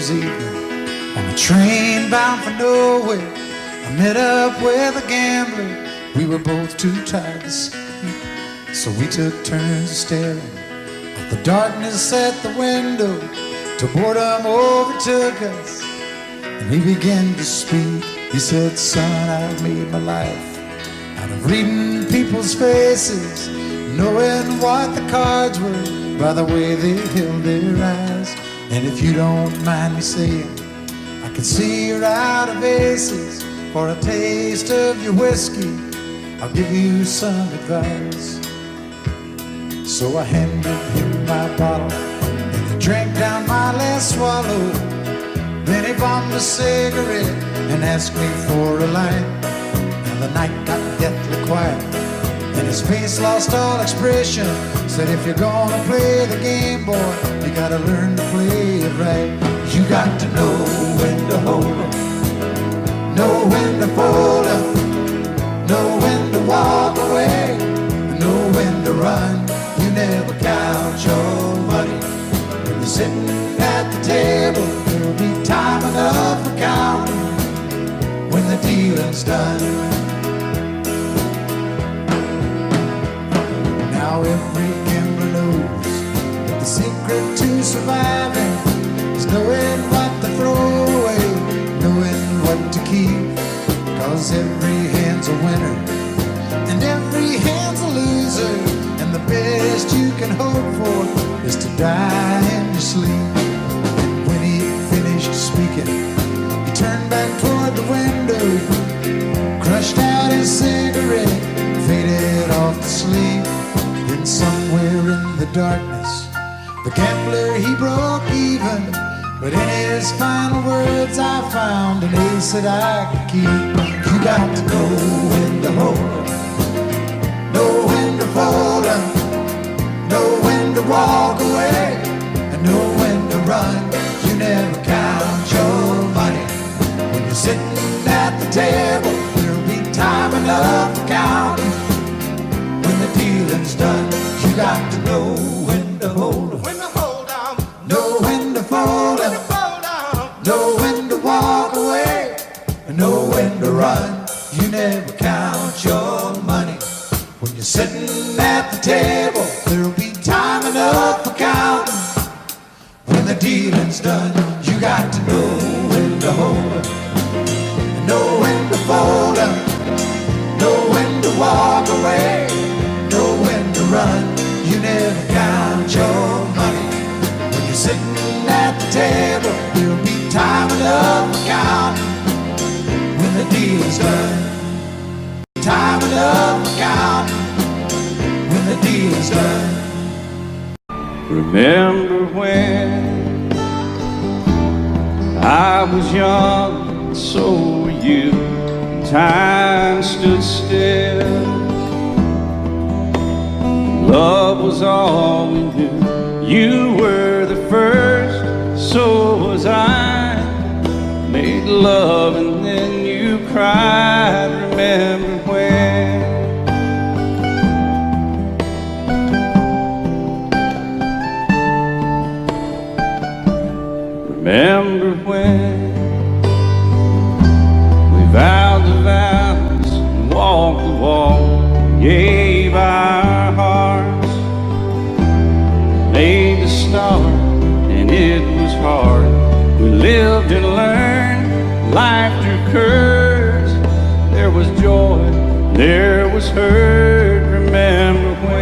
Christmas evening on a train bound for nowhere. I met up with a gambler. We were both too tired to sleep, so we took turns staring at the darkness at the window till boredom overtook us, and he began to speak. He said, "Son, I've made my life out of reading people's faces, knowing what the cards were by the way they held their eyes. And if you don't mind me saying, I can see you're out of aces. For a taste of your whiskey, I'll give you some advice." So I handed him my bottle, and he drank down my last swallow. Then he bombed a cigarette and asked me for a light. And the night got deathly quiet, and his face lost all expression. Said, "If you're gonna play the game, boy, you gotta learn to play it right. You got to know when to hold 'em, know when to fold 'em, know when to walk away, know when to run. You never count your money when you're sitting at the table. There'll be time enough for counting when the dealing's done." Now every gambler knows that the secret to surviving is knowing what to throw away, knowing what to keep. 'Cause every hand's a winner and every hand's a loser, and the best you can hope for is to die in your sleep. When he finished speaking, he turned back toward the window, crushed out his cigarette, faded off to sleep. Then somewhere in the darkness, the gambler, he broke even. But in his final words, I found an ace that I could keep. You got to know when to hold 'em, know when to fold 'em, know when to walk away, and know when to run. You never count your money when you're sitting at the table. There'll be time enough for counting when the dealing's done. You got to know when to hold 'em, when to hold 'em, know when to fold 'em, know when to walk away, and know when to run. You never count your money when you're sitting at the table. There'll be time enough for counting when the dealing's done. You got to know when to hold 'em, know when to fold 'em, know when to walk away, know when to run. You never count your money when you're sitting at the table. There'll be time enough for counting when the deal's done. Time enough for counting when the deal's done. Remember when I was young, so were you. Time stood still. Love was all we knew. You were the first, so was I. Made love and then you cried. Remember when? Remember when we vowed the vows and walked the walk, gave our hearts, made the start, and it was hard. We lived and learned, life through curves. There was joy, there was hurt. Remember when?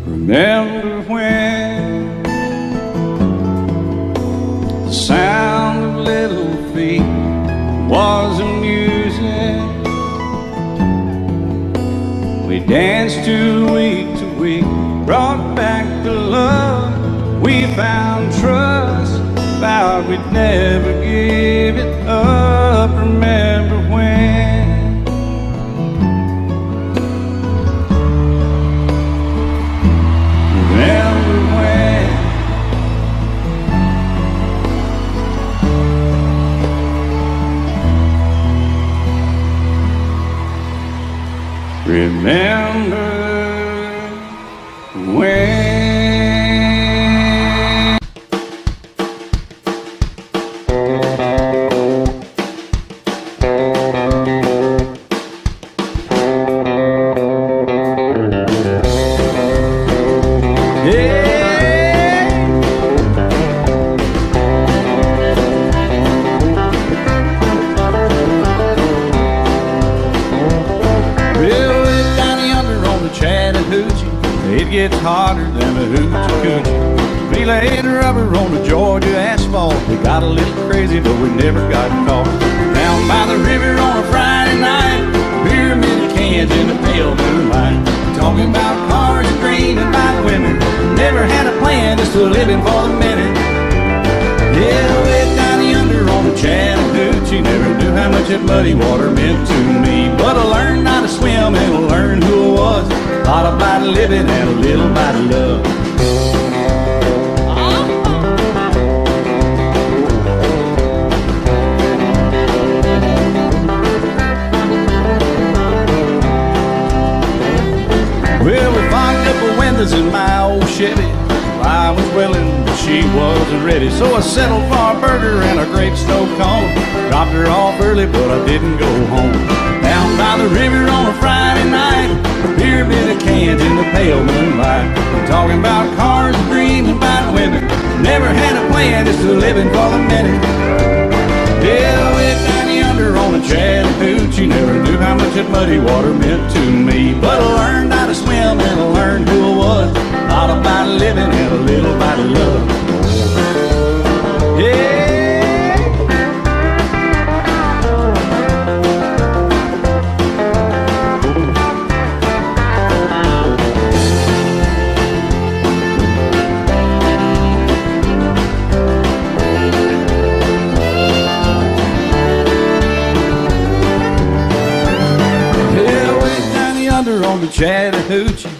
Remember when the sound of little feet was amusing. We danced to week, brought back the love. We found trust, vowed we'd never give it up. Remember when? gets hotter than a hoochie coochie. We laid rubber on the Georgia asphalt. We got a little crazy, but we never got caught. Down by the river on a Friday night, pyramid cans in the pale moonlight. Talking about cars and dreaming about women. Never had a plan, just a living for the minute. Yeah, way down yonder on the Chattahoochee, never knew how much that muddy water meant to me. But I learned how to swim and I learned who I was. A lot about living and a little about love. Well, we fogged up the windows in my old Chevy. I was willing, but she wasn't ready. So I settled for a burger and a grape snow cone. Dropped her off early, but I didn't go home. Down by the river on a Friday night, a pyramid of cans in the pale moonlight. Talking about cars and dreaming about women. Never had a plan, just a living for the minute. Yeah, way down yonder on the Chattahoochee, never knew how much that muddy water meant to me. But I learned how to swim and I learned who I was. All about living and a little about love. Yeah. Yeah, way down yonder on the Chattahoochee,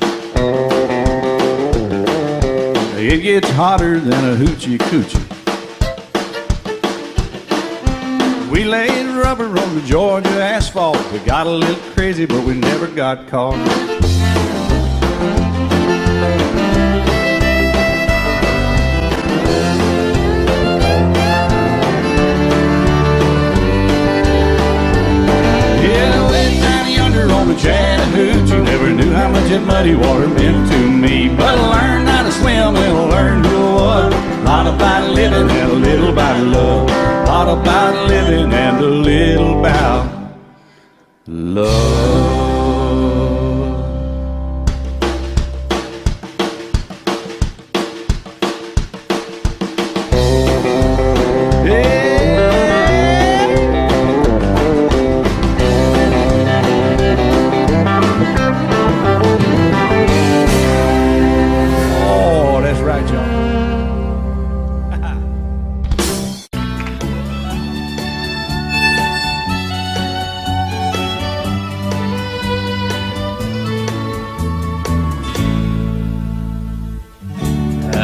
it gets hotter than a hoochie coochie. We laid rubber on the Georgia asphalt. We got a little crazy, but we never got caught. Yeah, way down yonder on the Chattahoochee, never knew how much that muddy water meant to me. But I learned how to swim and I learned who I was. A lot about living and a little about love. A lot about living and a little about love.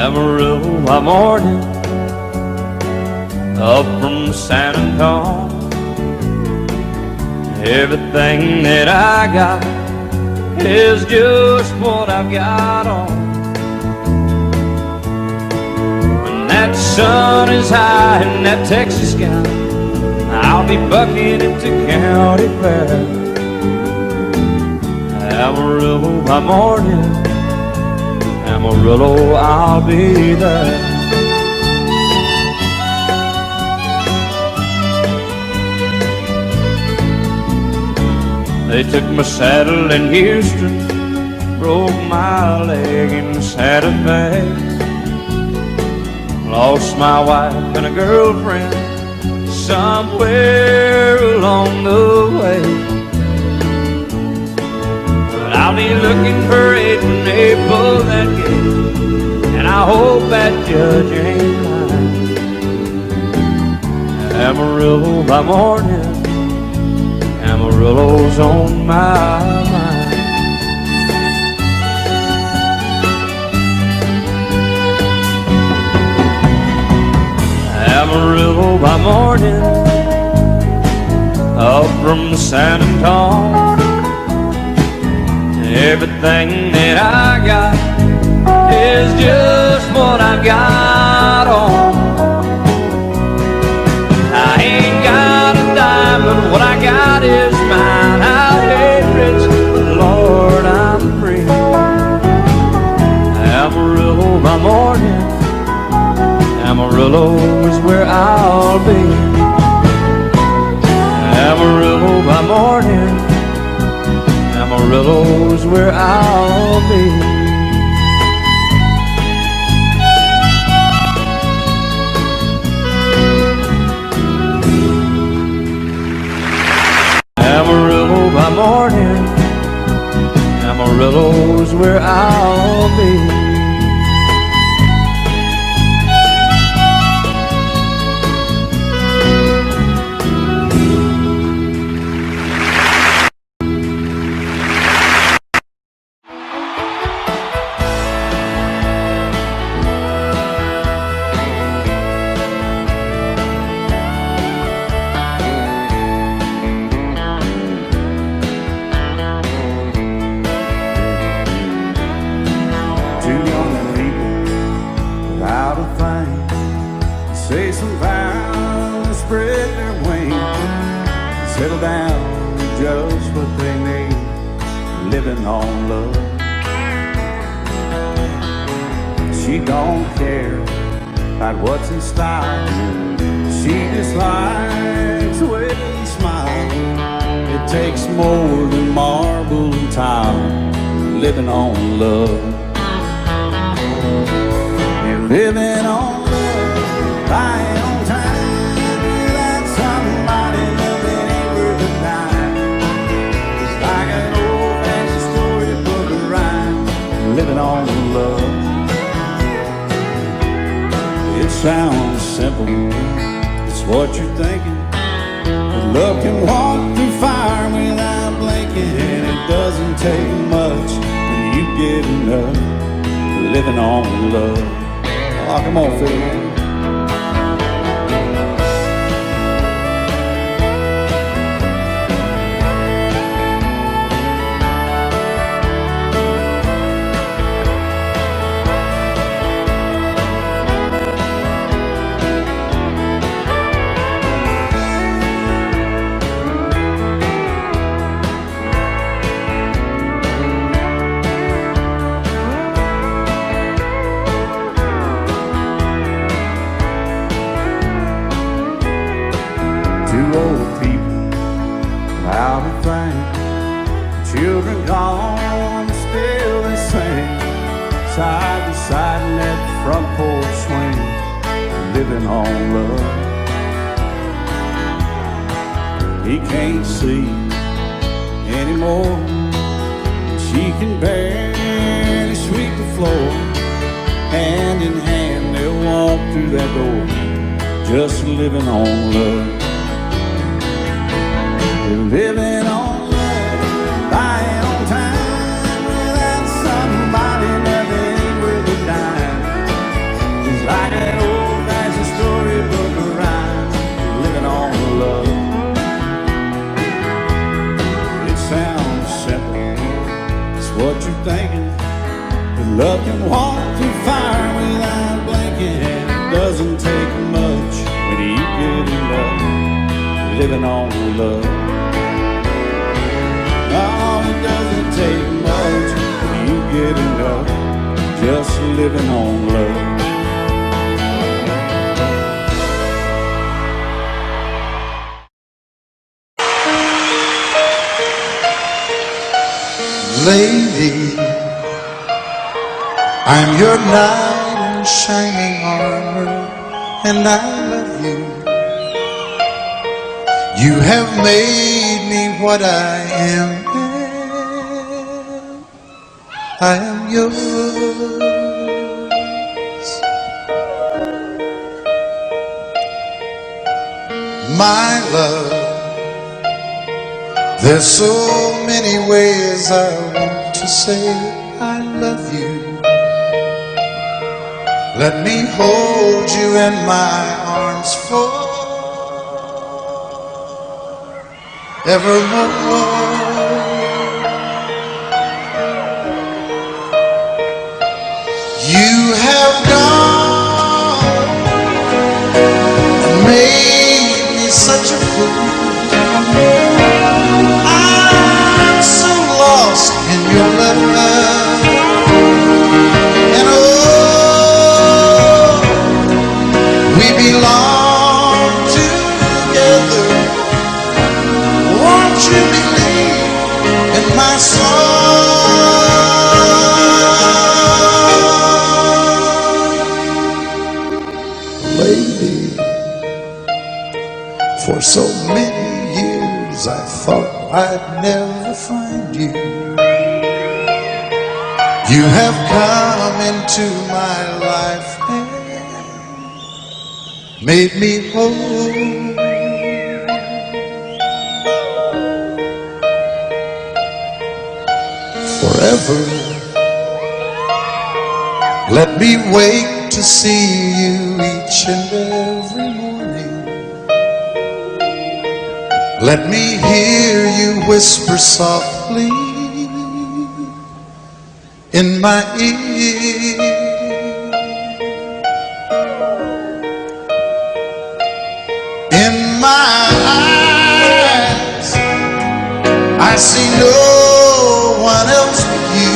Amarillo by morning, up from San Antonio. Everything that I got is just what I've got on. When that sun is high in that Texas sky, I'll be bucking into county fair. Amarillo by morning, Amarillo, I'll be there. They took my saddle in Houston, broke my leg in Santa Fe. Lost my wife and a girlfriend somewhere along the way. But I'll be looking for it when they pull that gate, and I hope that judge ain't lying. Amarillo by morning, Amarillo's on my mind. Amarillo by morning, up from San Antonio. Everything that I got is just what I've got on. I ain't got a dime, but what I got is mine. I ain't rich, but Lord, I'm free. Amarillo by morning, Amarillo is where I'll be. Amarillo by morning, Amarillo is where I'll be. morning, Amarillo's where I'll be. Say some vows, spread their wings, settle down just what they need, living on love. She don't care about what's in style, she just likes the way you smile. It takes more than marble and tile, living on love. You're living on buying on time without somebody loving ain't worth a dime. It's like an old-fashioned storybook of rhyme, living on love. It sounds simple, it's what you're thinking, but love can walk through fire without blinking, and it doesn't take much when you get enough, living on love. Oh, come on, Phil. Two old people without a thing, children gone, still they sing, side by side in that front porch swing, living on love. He can't see anymore, she can barely sweep the floor. Hand in hand they'll walk through that door, just living on love. Living on love, buying on time without somebody nothing ain't worth a dime. It's like an old-fashioned storybook of rhyme, living on love. It sounds simple, it's what you're thinking, but love can walk through fire without blinking, and it doesn't take much when you get enough, living on love. Oh, it doesn't take much when you get enough, just living on love. Lady, I'm your knight in shining armor, and I love you. You have made me what I am. I am yours. My love, there's so many ways I want to say I love you. Let me hold you in my arms forevermore. You have gone and made me such a fool. I'm so lost in your love, and oh, we belong together. Won't you believe in my song? Lady, for so many years I thought I'd never find you. You have come into my life and made me whole. Forever, let me wake to see you each and every morning. Let me hear you whisper softly in my ear. In my eyes, I see no one else but you.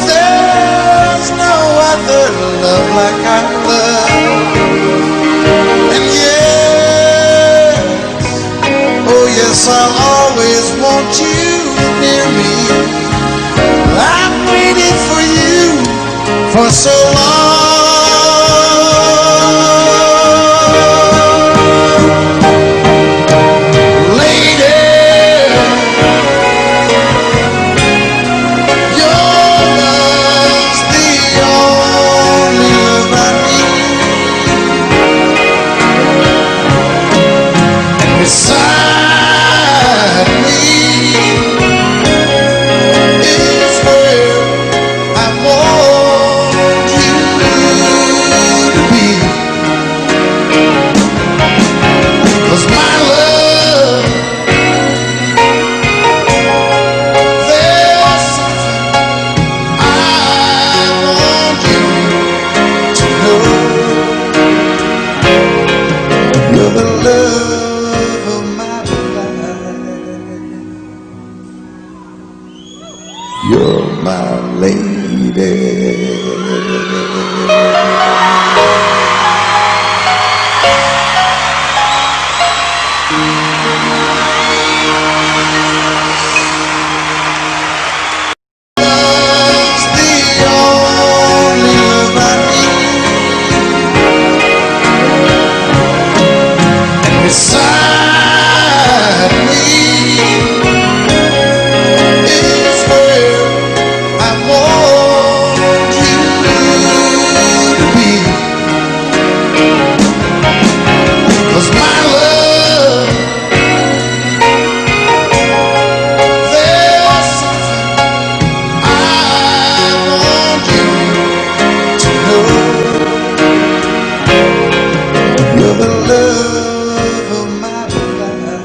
There's no other love like I love. And yes, oh yes, I'll always want you near me. I've waited for you for so long. You're my lady. Love's the only love I need. And beside me is where I want you to be. 'Cause my love, there's something I want you to know. You're the love of my life.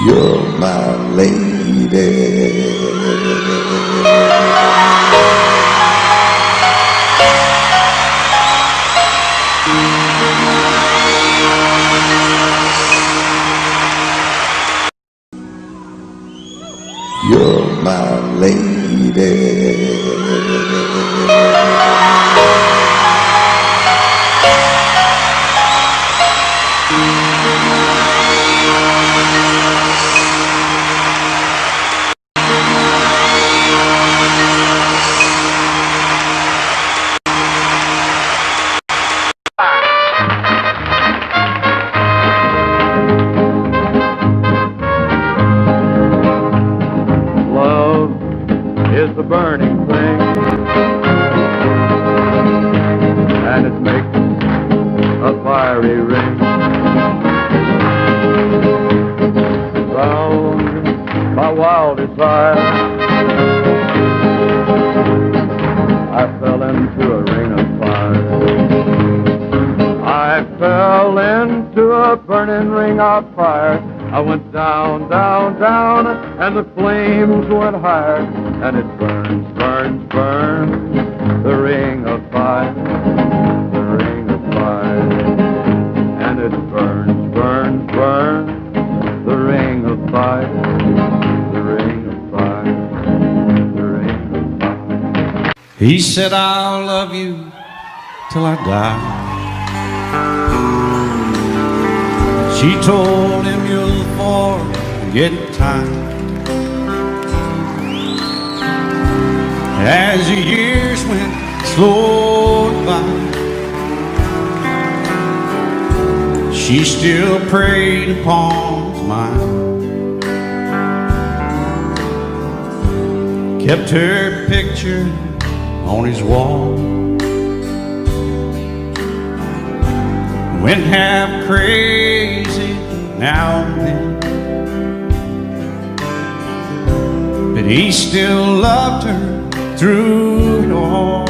You're my lady. You're my lady. Love is the burning thing, and it makes a fiery ring. Bound by wild desire, I fell into a ring of fire. I fell into a burning ring of fire. I went down, down, down, and the flames went higher. And it burns, burns, burns, the ring of fire, the ring of fire. And it burns, burns, burns, the ring of fire, the ring of fire, the ring of fire. He said, I'll love you till I die. She told him, you'll forget time. As the years went slowly by, she still preyed upon his mind. Kept her picture on his wall. Went half crazy now and then, but he still loved her through it all,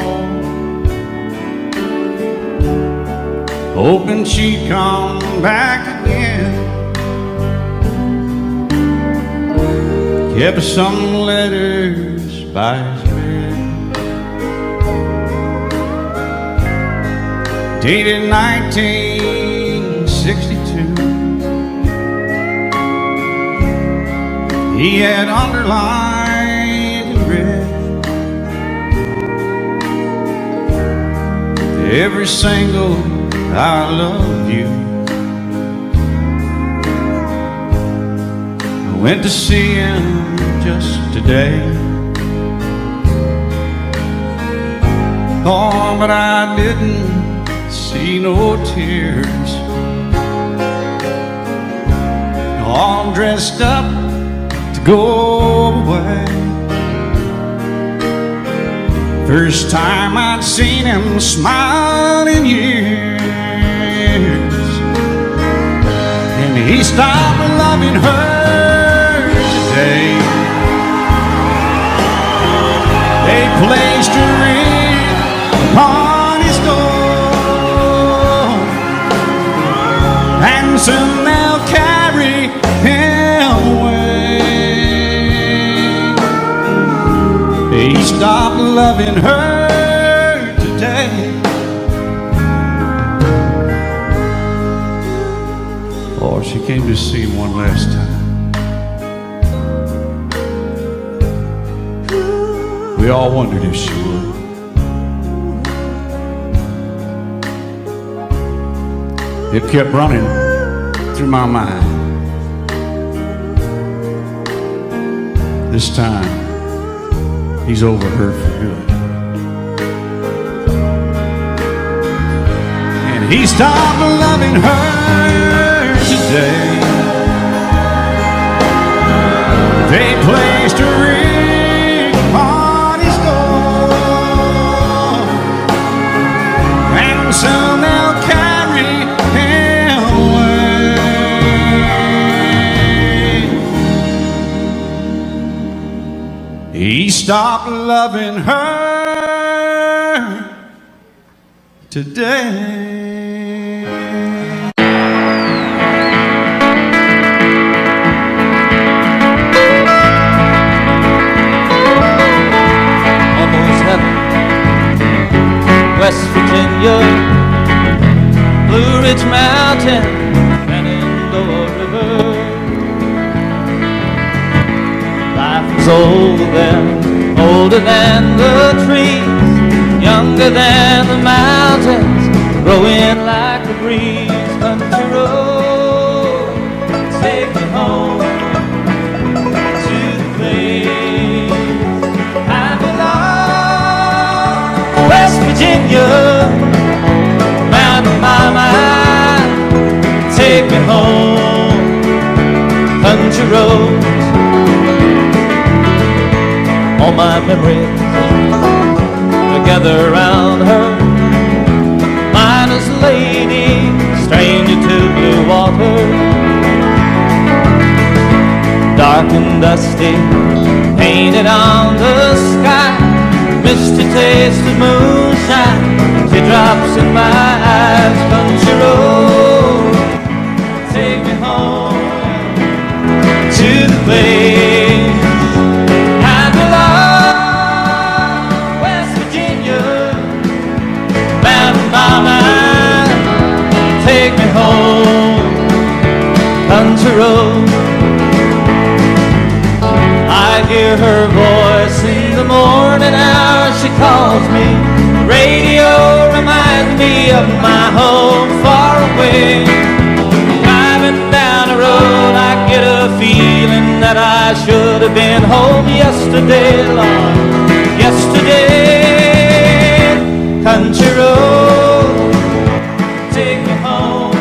hoping she'd come back again. Kept some letters by his bed, dated 1962. He had underlined in red every single "I love you." I went to see him just today. Oh, but I didn't see no tears. All dressed up to go away. First time I'd seen him smile in years, and he stopped loving her today. They placed a ring upon his door, and soon they'll carry him away. He stopped loving her today. Oh, she came to see him one last time. We all wondered if she would. It kept running through my mind. This time, he's over her for good. And he stopped loving her today. They placed a ring on his door, and soon they'll carry him away. He stopped loving her today. West Virginia, Blue Ridge Mountain, Shenandoah River. Life was old then, older than the trees, younger than the mountains, growing like a breeze. Country road, take me home to the place I belong. West Virginia, mountain mama, take me home. Country roads, all my memories gather around her. Miner's lady, stranger to blue water, dark and dusty, painted on the sky. Misty taste of moonshine, teardrops in my eyes. Country road, take me home to the place I belong. West Virginia, mountain mama, take me home. Country road, I hear her voice in the morning hours. She calls me. The radio reminds me of my home far away. Driving down the road, I get a feeling that I should have been home yesterday, Lord, yesterday. Country road, take me home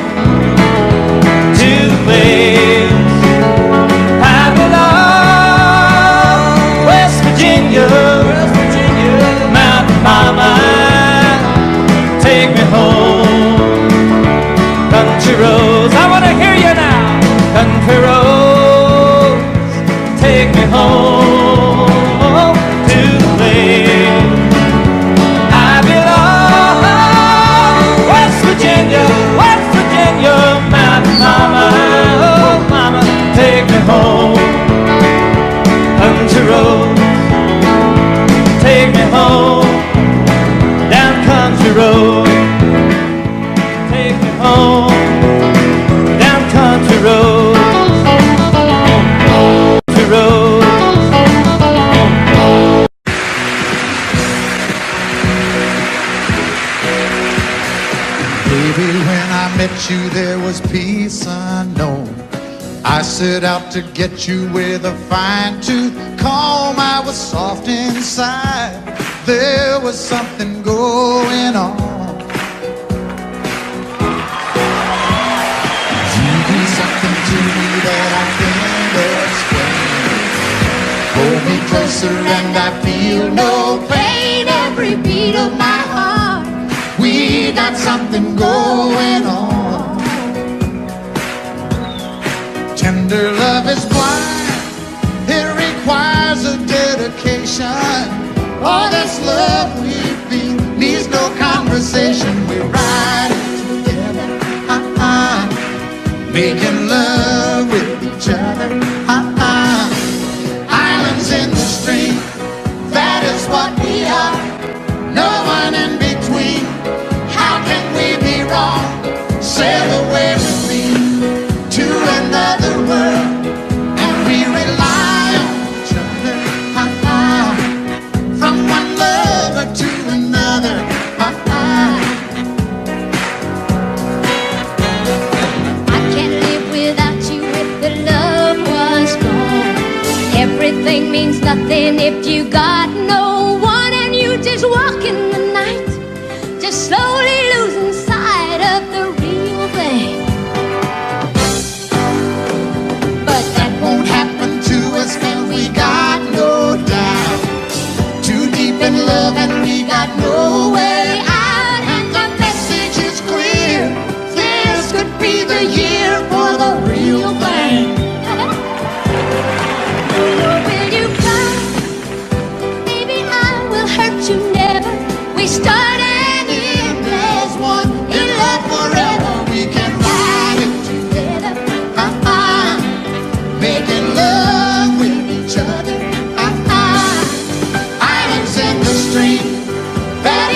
Baby, when I met you, there was peace unknown. I set out to get you with a fine tooth comb. I was soft inside. There was something going on. You do something to me that I can't explain. Hold me closer and I feel no pain. Every beat of my heart, we got something going on. Tender love is blind. It requires a dedication. All this love we feel needs no conversation. We ride it together, making love with each other, Islands in the stream, that is what we are. No one in between. How can we be wrong? Sail away with me to another world, and we rely on each other, from one lover to another, I can't live without you if the love was gone. Everything means nothing if you got no one, and you just walk in the night, just slowly losing sight of the real thing. but that won't happen to us, and we got no doubt. Too deep in love and we got no way out, and the message is clear. This could be the year for the real thing. Will you cry? Baby, I will hurt you never. We start and end as one. In love forever, we can ride it together, making love with each other, Islands in the stream, that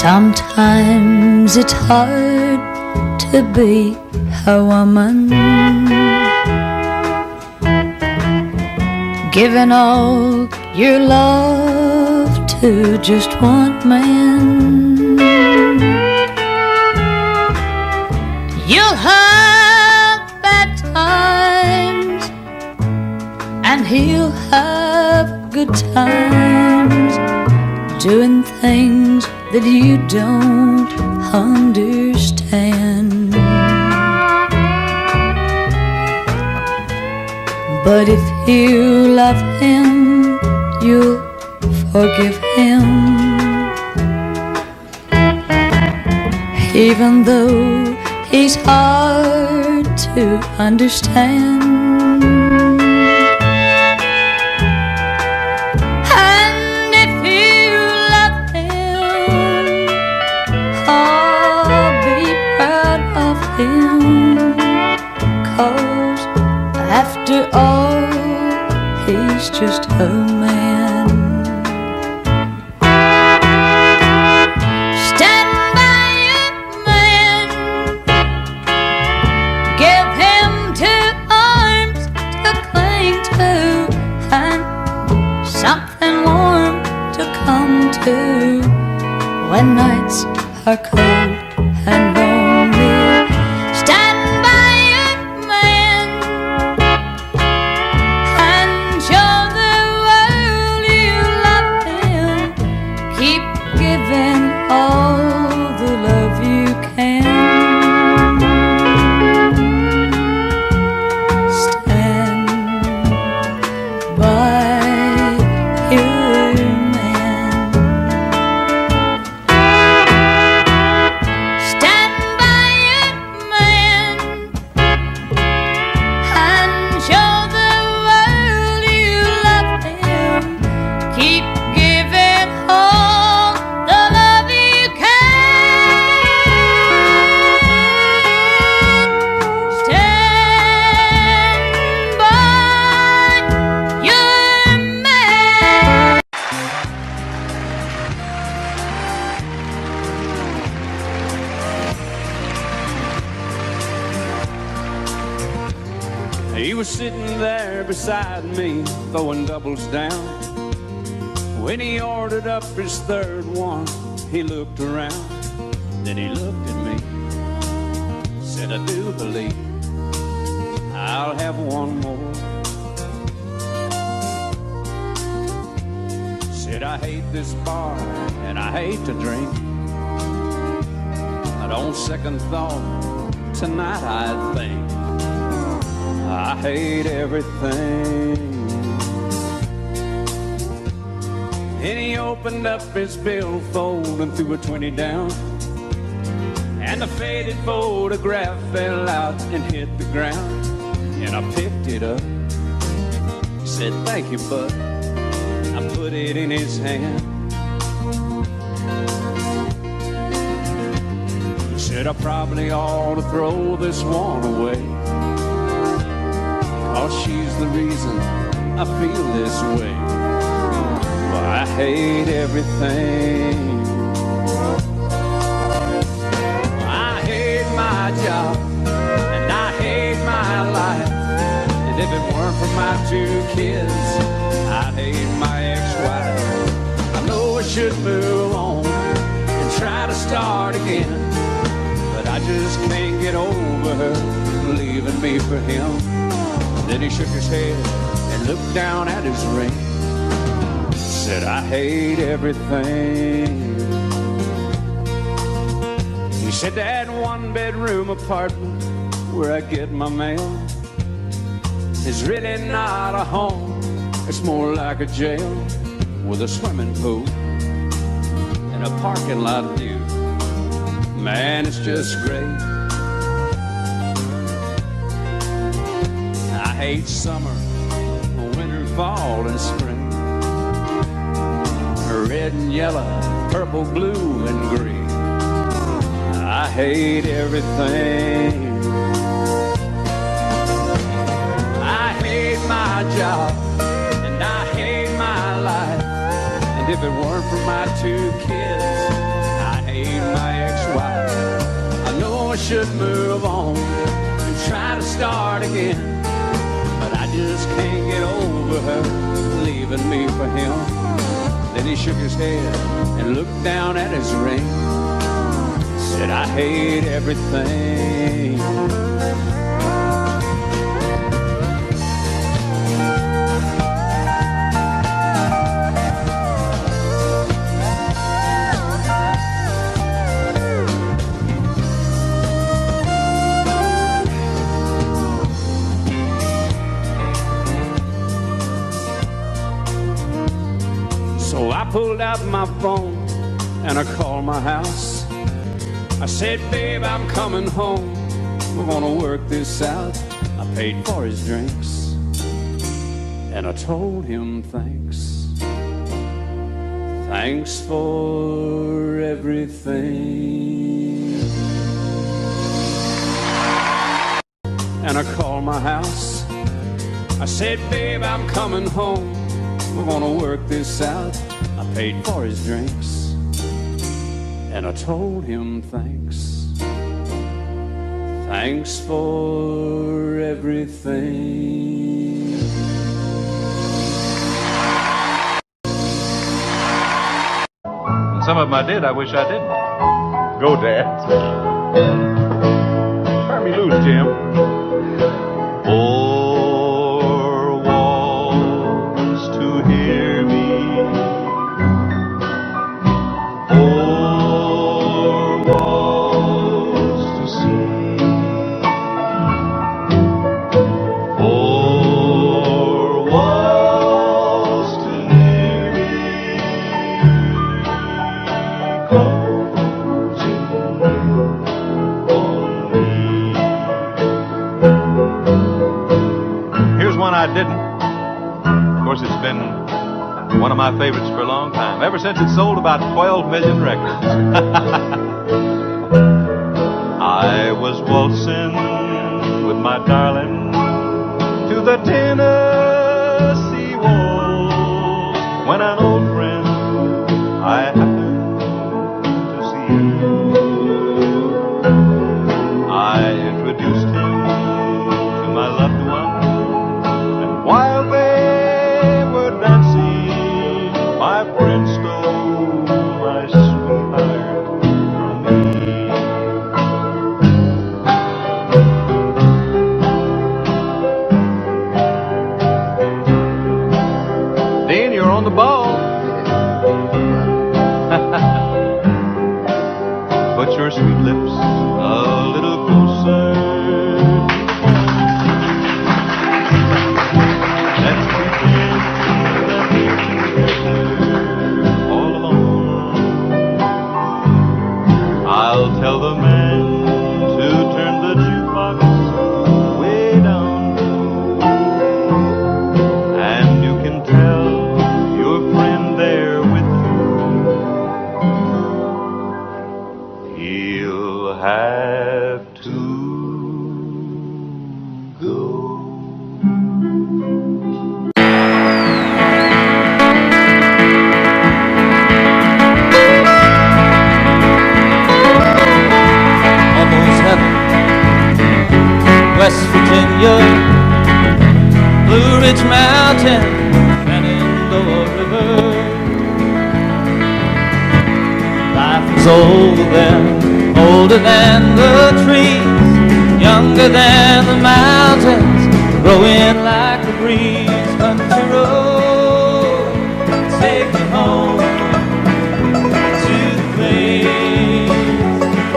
Sometimes it's hard to be a woman, giving all your love to just one man. You'll have bad times and he'll have good times, doing things that you don't understand. But if you love him, you'll forgive him, even though he's hard to understand. And if you love him, I'll be proud of him, 'cause after all, he's just a man. Stand by a man, give him 2 arms to cling to, and something warm to come to when nights are cold and lonely. Stand by a man and show the world you love him. Keep giving all the love you can. Stand by your man. Stand by your man and show the world you love him. Keep giving all the love you can. Stand by your man. He was sitting there beside me, throwing doubles down. When he ordered up his third one, he looked around. Then he looked at me, said, I do believe I'll have one more. Said, I hate this bar and I hate to drink, but on second thought, tonight I think I hate everything. And he opened up his billfold and threw a 20 down, and the faded photograph fell out and hit the ground. And I picked it up, said, thank you, bud. I put it in his hand. He said, I probably ought to throw this one away, 'cause she's the reason I feel this way. Well, I hate everything. I hate my job and I hate my life, and if it weren't for my 2 kids, I'd hate my ex-wife. I know I should move on and try to start again, but I just can't get over her leaving me for him. Then he shook his head and looked down at his ring, said, I hate everything. He said, that 1-bedroom apartment where I get my mail is really not a home, it's more like a jail, with a swimming pool and a parking lot view. Man, it's just great. I hate summer, winter, fall, and spring, red and yellow, purple, blue, and green. I hate everything. I hate my job and I hate my life, and if it weren't for my 2 kids, I hate should move on and try to start again. But I just can't get over her leaving me for him. Then he shook his head and looked down at his ring. Said, I hate everything. So I pulled out my phone and I called my house. I said, babe, I'm coming home. We're gonna work this out. I paid for his drinks and I told him thanks. Thanks for everything. And I called my house. I said, babe, I'm coming home. We're gonna work this out. I paid for his drinks and I told him thanks. Thanks for everything. And some of them I did, I wish I didn't. Go, Dad. Turn me loose, Jim. Four walls to hear me. Four walls to see. Four walls to hear me. Closing on me. Here's one I didn't. Of course, it's been one of my favorites for a long time, ever since it sold about 12 million records. I was waltzing with my darling to the Tennessee waltz when an old friend I happened to see. I introduced him to my loved one, and while they were dancing, my friend stole my sweetheart from me. Dean, you're on the ball. Put your sweet lips a little closer. Let's pretend that we're together all alone. I'll tell the man to turn the jukebox way down low, and you can tell your friend there with you he'll have to go. Almost heaven, West Virginia, Blue Ridge Mountain, Shenandoah River. Life was old then, older than the trees, younger than the mountains, growing like the breeze. Country road, take me home to the place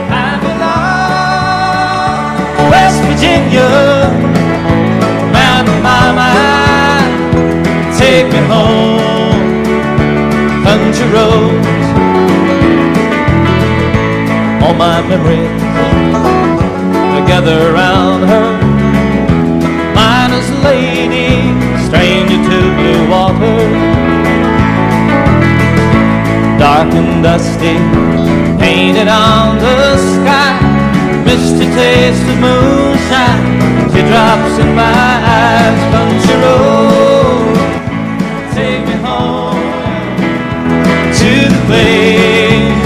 I belong. West Virginia, Mountain Mama, take me home. Country roads, all my memories together around her. Miner's lady, stranger to blue water. Dark and dusty, painted on the sky. Misty taste of moonshine, teardrops in my eyes. Country road, take me home to the place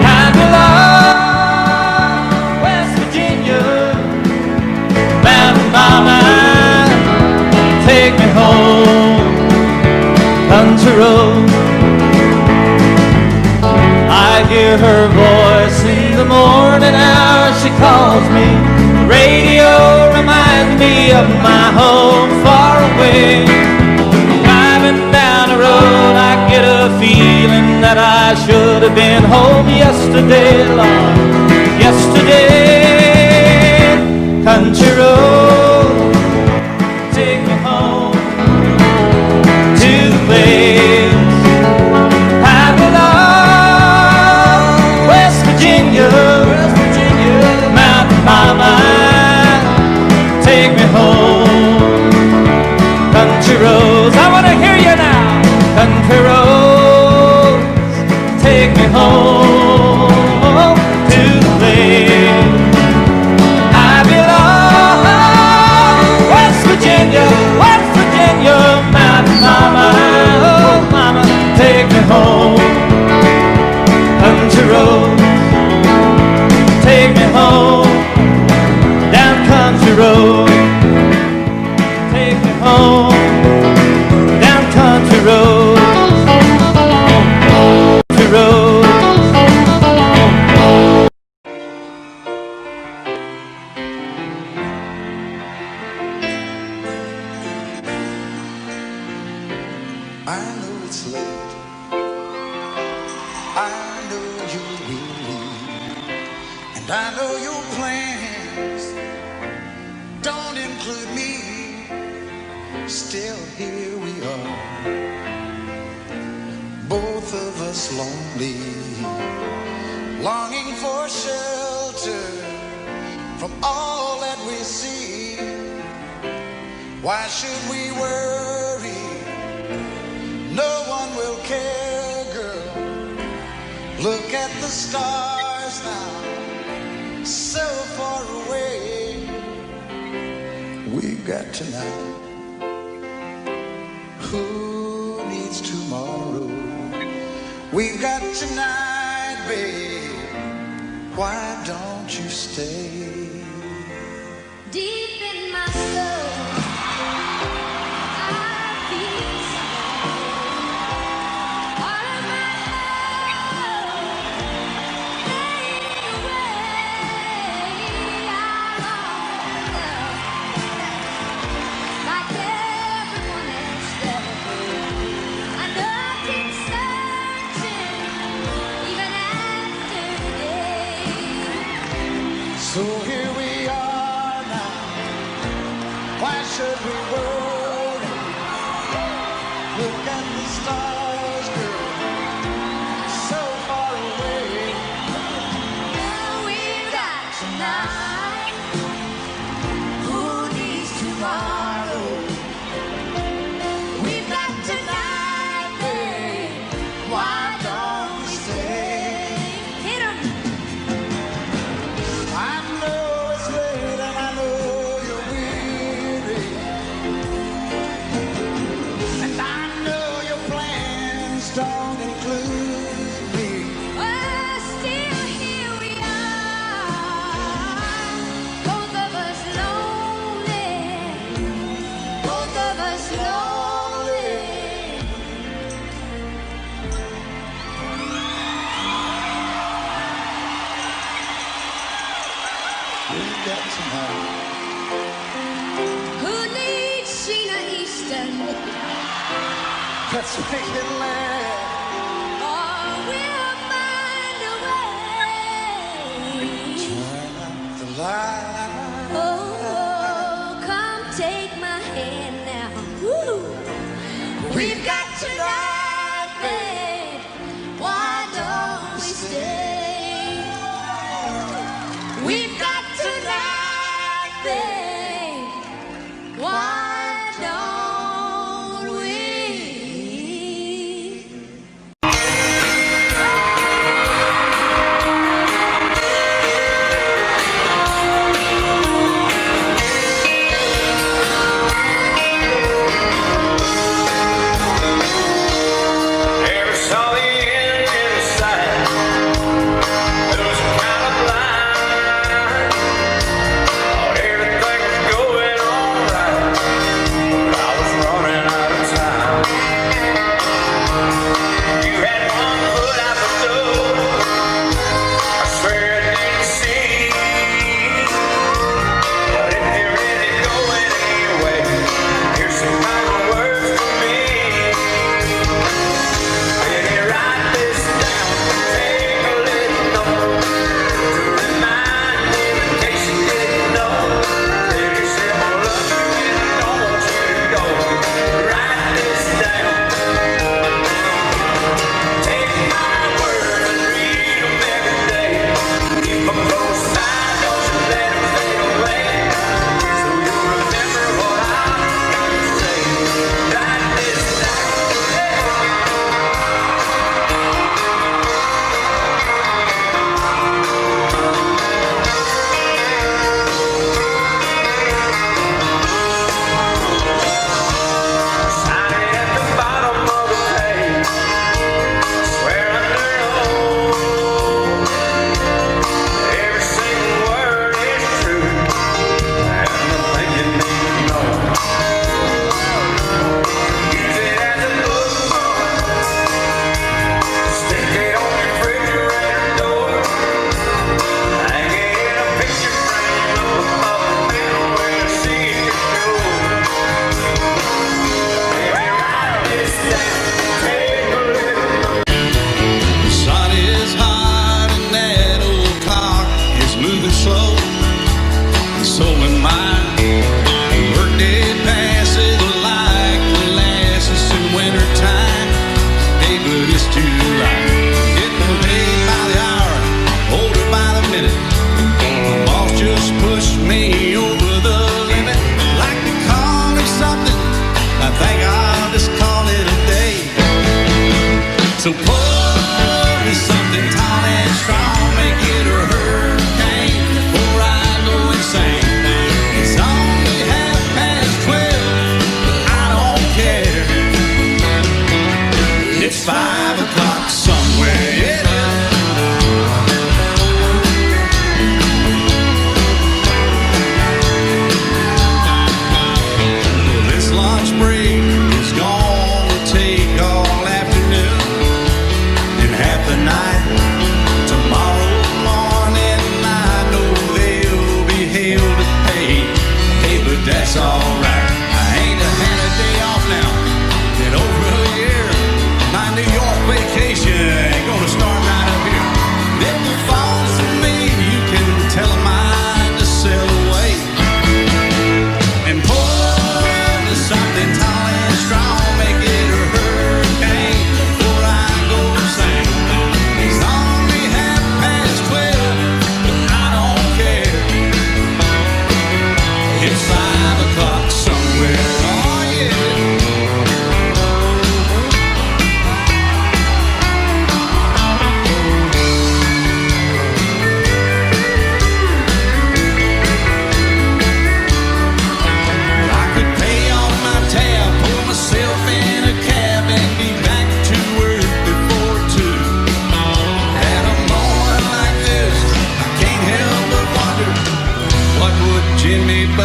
I belong. West in the morning hour she calls me. The radio reminds me of my home far away. Driving down the road I get a feeling that I should have been home yesterday, Lord, yesterday. Country road, take me home to the place I belong. West Virginia, Mountain Mama, take me home. Country roads, I want to hear you now. Country roads, take me home to the place I belong. West Virginia, Mountain Mama, oh Mama, take me home. Country roads, take me home. Down country road, take me home. Down country road, country road. I know it's late. I know you will leave. And I know your plans don't include me. Still here we are, both of us lonely, longing for shelter from all that we see. Why should we worry? No one will care, girl. Look at the stars now, so far away. We've got tonight. Who needs tomorrow? We've got tonight, babe. Why don't you stay? Deep in my soul, I feel something. All of my love fading away. I long for love like everyone else does. I know I keep searching even after today. So here we are now. Why should we worry? Look at the stars, girl, so far away. Now we've got tonight. Who needs tomorrow? We've got tonight, babe. Why don't we stay? Hit 'em. I know it's late and I know you're weary, and I know your plans don't include me. Well, still here we are, both of us lonely, both of us lonely. We've got tonight. Who needs Sheena Easton? Let's make it last. Or we'll find a way. Turn out the light. Oh, come take my hand now. Woo. We've got tonight, babe. Why don't we stay? We've got tonight, babe. Why don't we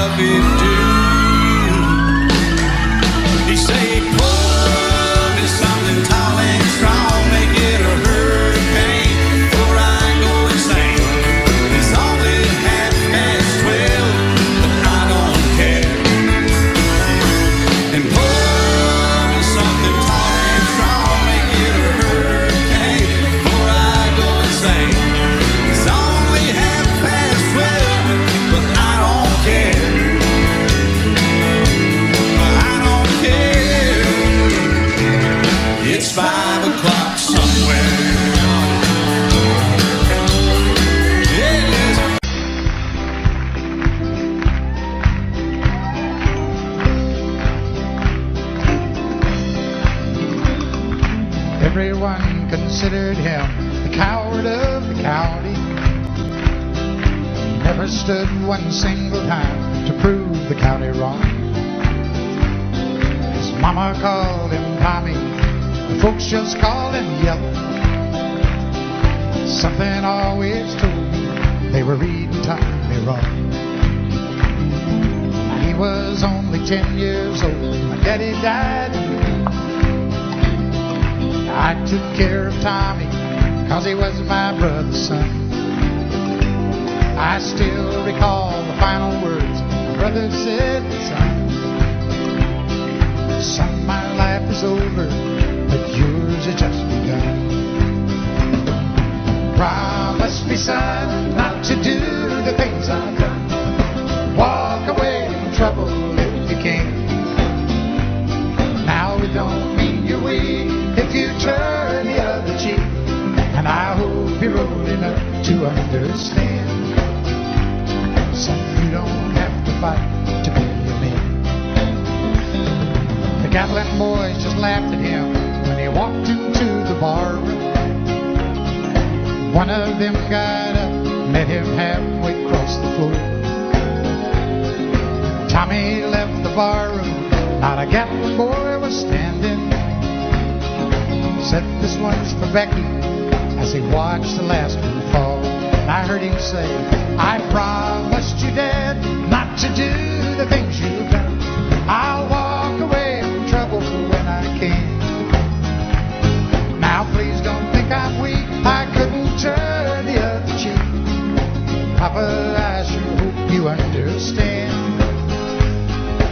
love it do. He say, pull me something tall and strong, make it a hurricane before I go insane. It's only 12:30, but I don't care. And pull me something tall and strong, make it a hurricane before I go insane. It's only 12:30, but I don't care. I don't care. It's 5 o'clock somewhere. Yes. Everyone considered him the coward of the county. Never stood one single time to prove the county wrong. His mama called him Tommy, the folks just called him Yellow. Something always told me they were reading Tommy wrong. He was only 10 years old, my daddy died. I took care of Tommy, 'cause he was my brother's son. I still recall the final words my brother said, son, my life is over, but yours has just begun. Promise me, son, not to do the things I've done. Walk away from trouble if you can. Now it don't mean you're weak if you turn the other cheek, and I hope you're old enough to understand. Son, you don't have to fight to be a man. The Gatlin boys just laughed at him when he walked into the bar room. One of them got up, met him halfway across the floor. Tommy left the bar room, not a Gatlin boy was standing. Said, this one's for Becky, as he watched the last one fall. And I heard him say, I promised you, Dad, not to do the things you've done. I'll walk away from trouble when I can. Now please don't think I'm weak, I couldn't turn the other cheek. Papa, I sure hope you understand.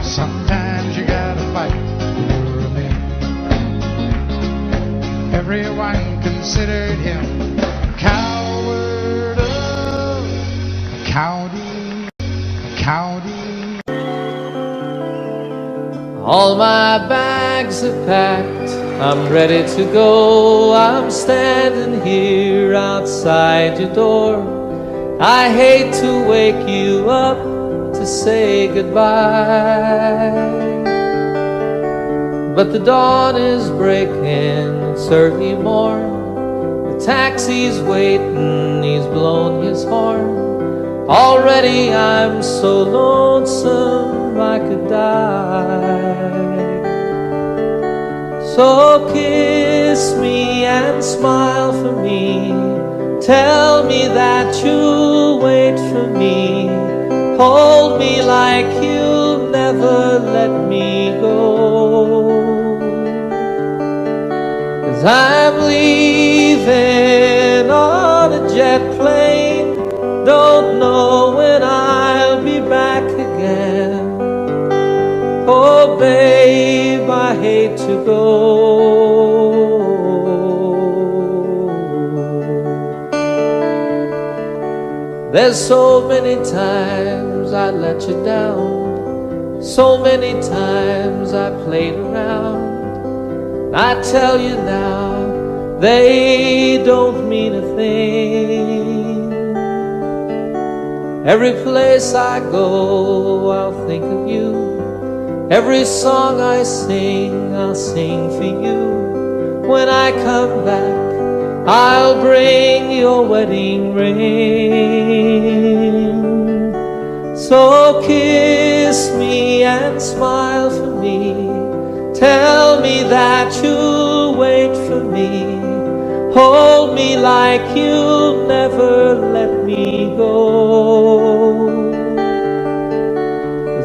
Sometimes you gotta fight for a man. Everyone considered him a coward of a county, a county. All my bags are packed, I'm ready to go. I'm standing here outside your door. I hate to wake you up to say goodbye, but the dawn is breaking, it's early morn. The taxi's waiting, he's blown his horn. Already I'm so lonesome I could die. So kiss me and smile for me. Tell me that you'll wait for me. Hold me like you'll never let me go. 'Cause I'm leaving on a jet plane. Don't know when I'll be back again. Oh babe, I hate to go. There's so many times I let you down, so many times I played around. I tell you now, they don't mean a thing. Every place I go, I'll think of you. Every song I sing, I'll sing for you. When I come back, I'll bring your wedding ring. So kiss me and smile for me. Tell me that you'll wait for me. Hold me like you'll never let me go.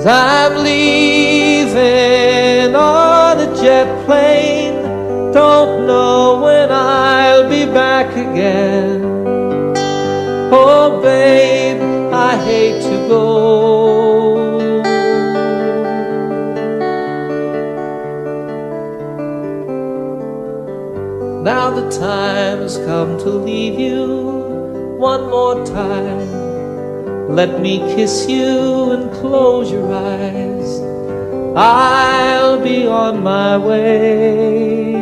'Cause I'm leaving on a jet plane. Don't know when I'll be back again. Oh babe, I hate to go. Now the time has come to leave you one more time. Let me kiss you and close your eyes. I'll be on my way.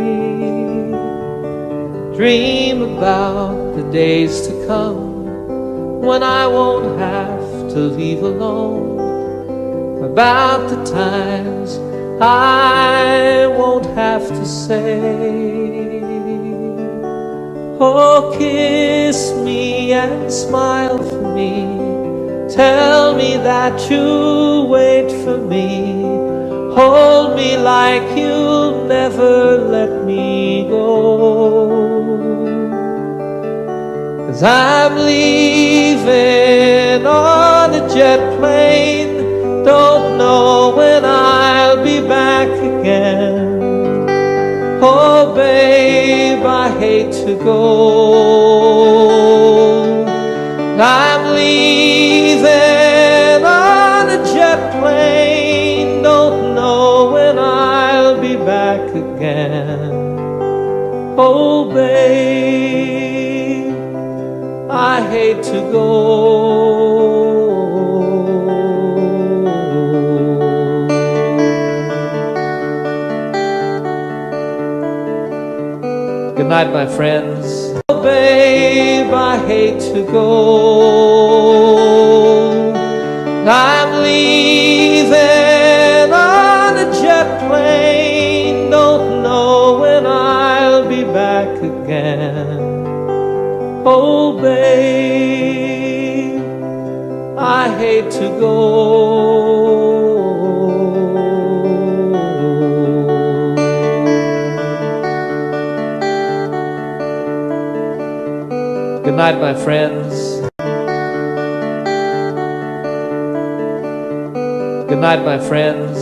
Dream about the days to come when I won't have to leave alone. About the times I won't have to say, oh, kiss me and smile for me. Tell me that you'll wait for me. Hold me like you'll never let me go. 'Cause I'm leaving on a jet plane. Don't know when I'll be back again. Oh babe, I hate to go. I'm leaving on a jet plane. Don't know when I'll be back again. Oh babe, I hate to go. Good night, my friends. Oh babe, I hate to go. I'm leaving on a jet plane. Don't know when I'll be back again. Oh babe, I hate to go. Good night, my friends. Good night, my friends.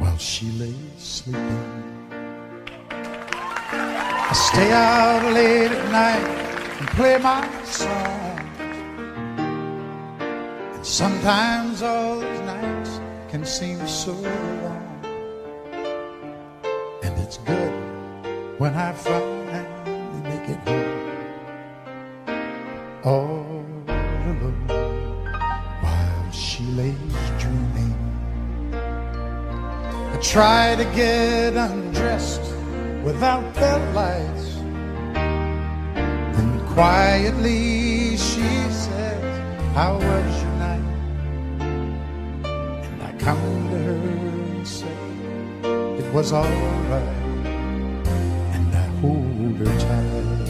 While she lay sleeping, I stay out late at night and play my song. And sometimes all these nights can seem so long. And it's good when I finally make it home, all alone, while she lays dreaming. I try to get undressed without the lights. Then quietly she says, how was your night? And I come to her and say, it was all right. And I hold her tight.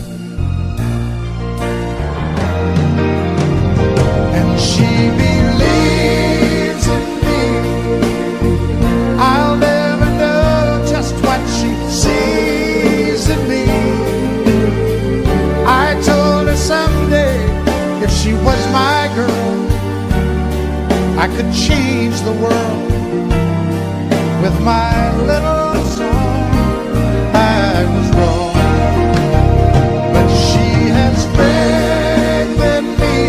And she believes in me. I'll never know just what she sees in me. I told her someday if she was my girl, I could change the world with my little song. I was wrong, but she has faith in me,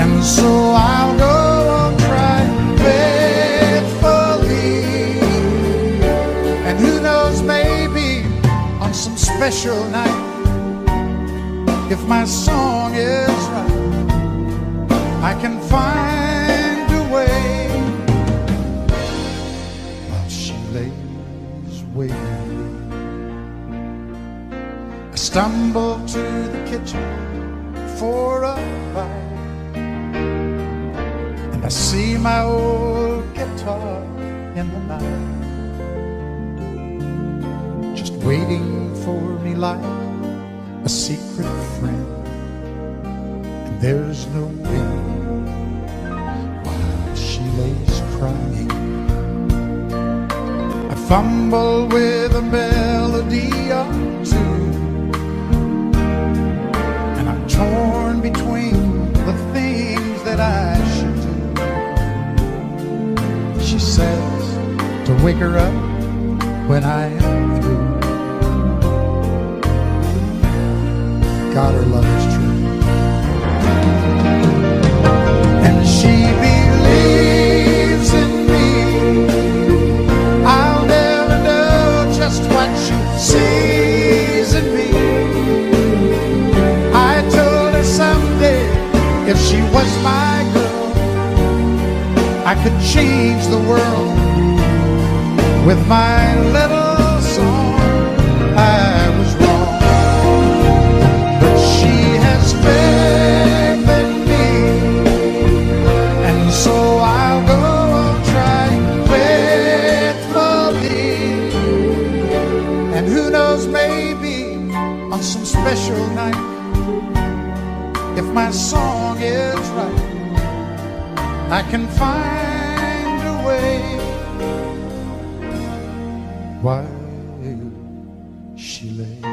and so I'll go on trying faithfully. And who knows, maybe on some special night, if my song is right, I can find a way. While she lays waiting, I stumble to the kitchen for a bite, and I see my old guitar in the night, just waiting for me like a secret friend. And there's no wind while she lays crying. I fumble with a melody or two, wake her up when I am through. God, her love is true. And she believes in me. I'll never know just what she sees in me. I told her someday if she was my girl, I could change the world with my little song. I was wrong, but she has faith in me, and so I'll go on trying faithfully. And who knows, maybe on some special night, if my song is right, I can find a way while she lays,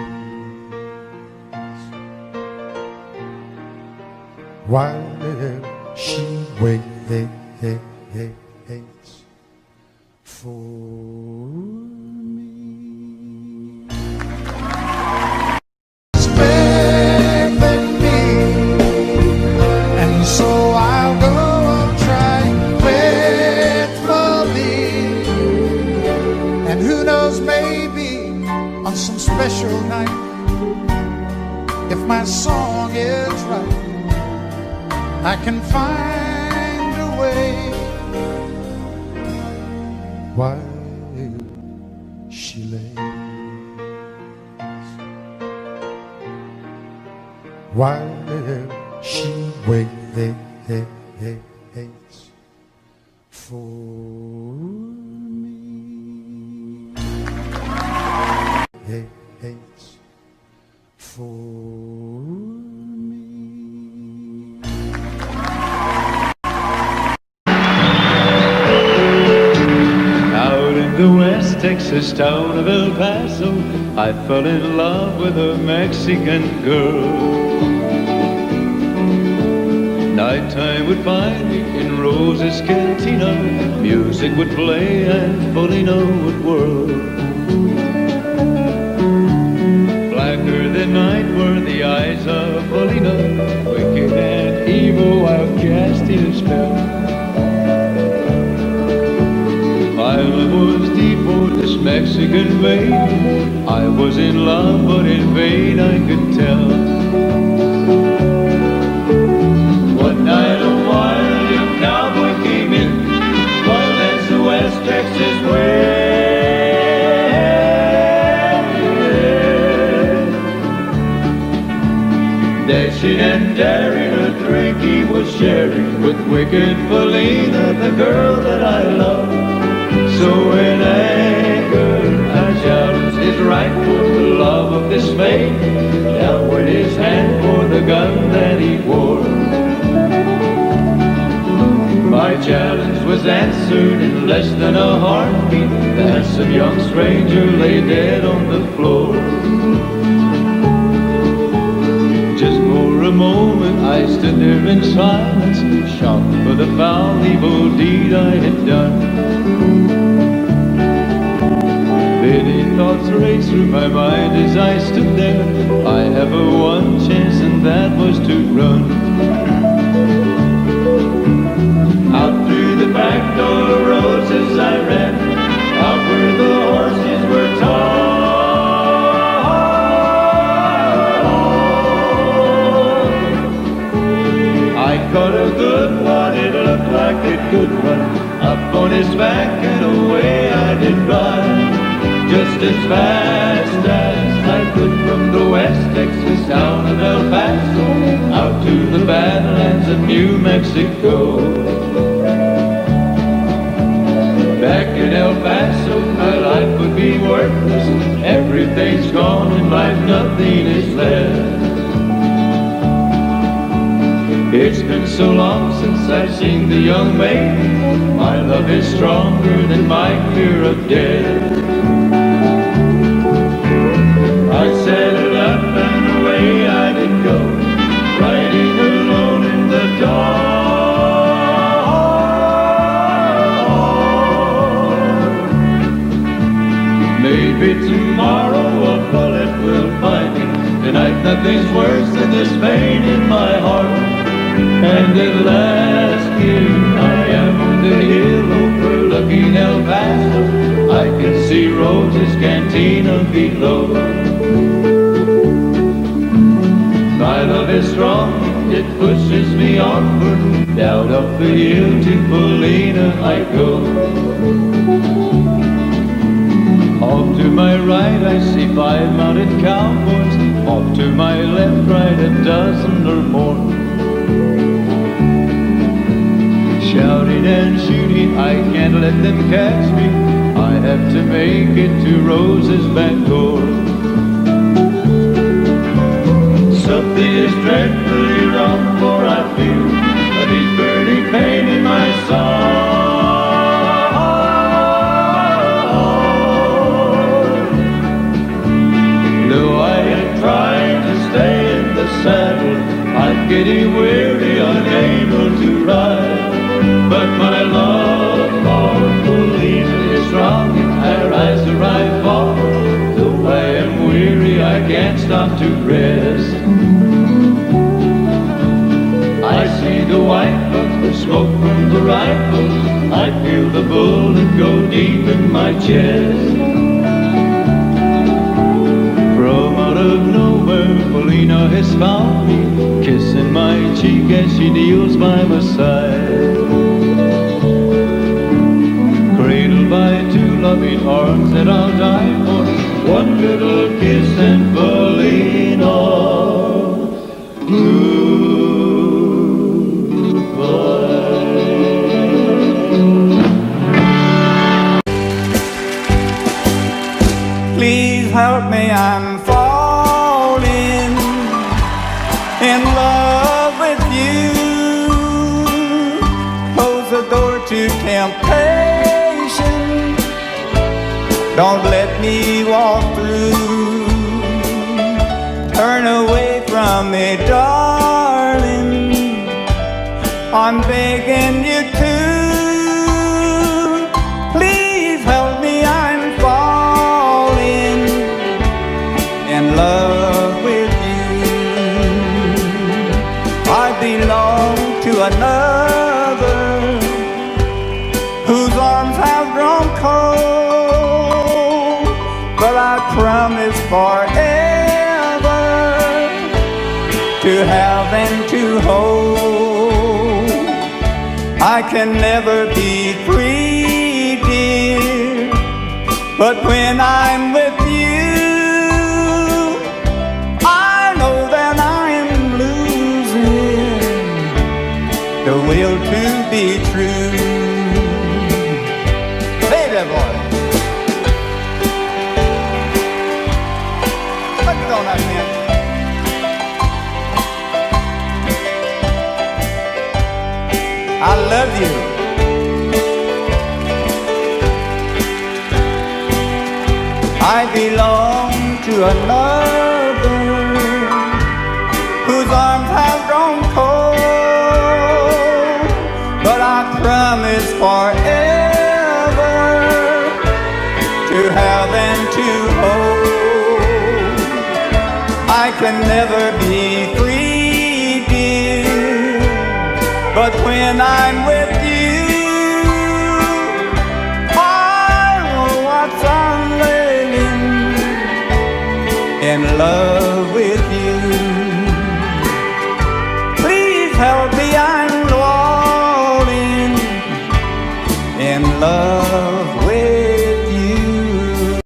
while she waits for me. Faith in me, and so I'll go on trying faithfully. And who knows, maybe on some special night, if my song is right, I can find a way while she lays, while she waits for me. Hates for me. Out in the West Texas town of El Paso, I fell in love with a Mexican girl. Nighttime would find me in Rose's Cantina. Music would play and Polino would whirl. Blacker than night were the eyes of Polino, wicked and evil while casting a spell. My love was deep for this Mexican babe. I was in love, but in vain I could tell. One night a wild young cowboy came in, wild as the West Texas wind. Dashing and daring, a drink he was sharing with wicked Felina, the girl that I love. So in anger I challenged his right for the love of this maid. Down went his hand for the gun that he wore. My challenge was answered in less than a heartbeat. The handsome young stranger lay dead on the floor. Just for a moment I stood there in silence, shocked for the foul evil deed I had done. Many thoughts raced through my mind as I stood there. I have a one chance, and that was to run. Out through the back door roads as I ran, out where the horses were tied. I caught a good one, it looked like it could run. Up on his back and away I did run, just as fast as I could from the West Texas town of El Paso out to the Badlands of New Mexico. Back in El Paso, my life would be worthless. Everything's gone in life, nothing is left. It's been so long since I've seen the young maiden. My love is stronger than my fear of death. I saddled up and away I did go, riding alone in the dark. Maybe tomorrow a bullet will find me. Tonight nothing's worse than this pain in my heart. And at last here I am on the hill overlooking El Paso. I can see Rose's Cantina below. My love is strong, it pushes me onward. Down up the hill to Polina I go. Off to my right I see 5 mounted cowboys. Off to my left, right, a dozen or more. Shouting and shooting, I can't let them catch me. I have to make it to Rose's back door. Something is dreadfully wrong, for I feel a deep burning pain in my soul. Though I am trying to stay in the saddle, I'm getting weary, unable to ride. But my love for Polina is strong, I rise or I fall. Though I am weary, I can't stop to rest. I see the white of the smoke from the rifle. I feel the bullet go deep in my chest. From out of nowhere, Polina has found me, kissing my cheek as she kneels by my side. Cradled by 2 loving arms that I'll die for, one little kiss and Polina. Please help me, I'm falling in love with you. Close the door to temptation. Don't let me walk through. Turn away from me, darling. I'm begging you to. Please help me, I'm falling in love with you. I belong to another whose arms have grown cold, but I promise forever to have and to hold. I can never be free, dear, but when I'm with you, I know that I'm losing the will to be true. Baby boy, look on that man. I love you. I belong to another whose arms have grown cold, but I promise forever to have and to hold. I can never be free, dear, but when I'm with you, I know what's unlaying in love with you. Please help me, I'm falling in love with you.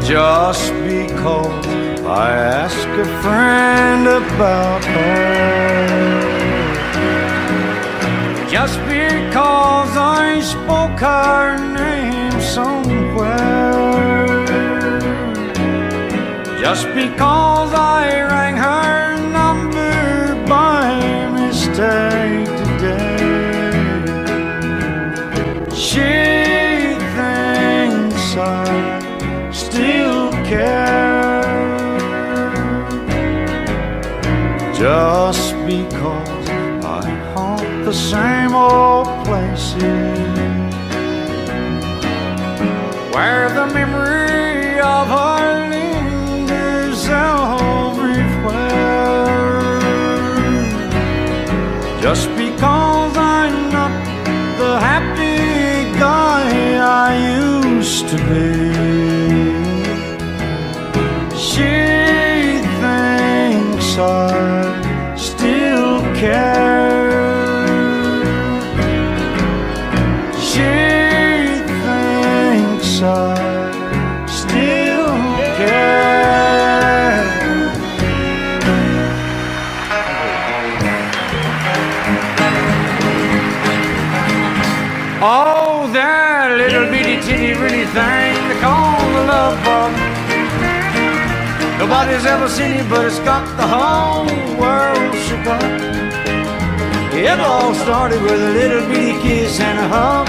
Just because I ask a friend about her, just because I spoke her name somewhere, just because I rang her number by mistake today, she thinks I still care. Just because I haunt the same old places, where the memory of her lingers everywhere. Just because I'm not the happy guy I used to be, she thinks I still care. She thinks I still care. Oh, that little bitty titty bitty thing they call the love bug. Nobody's ever seen it, but it's got the whole world shook up. It all started with a little bitty kiss and a hug.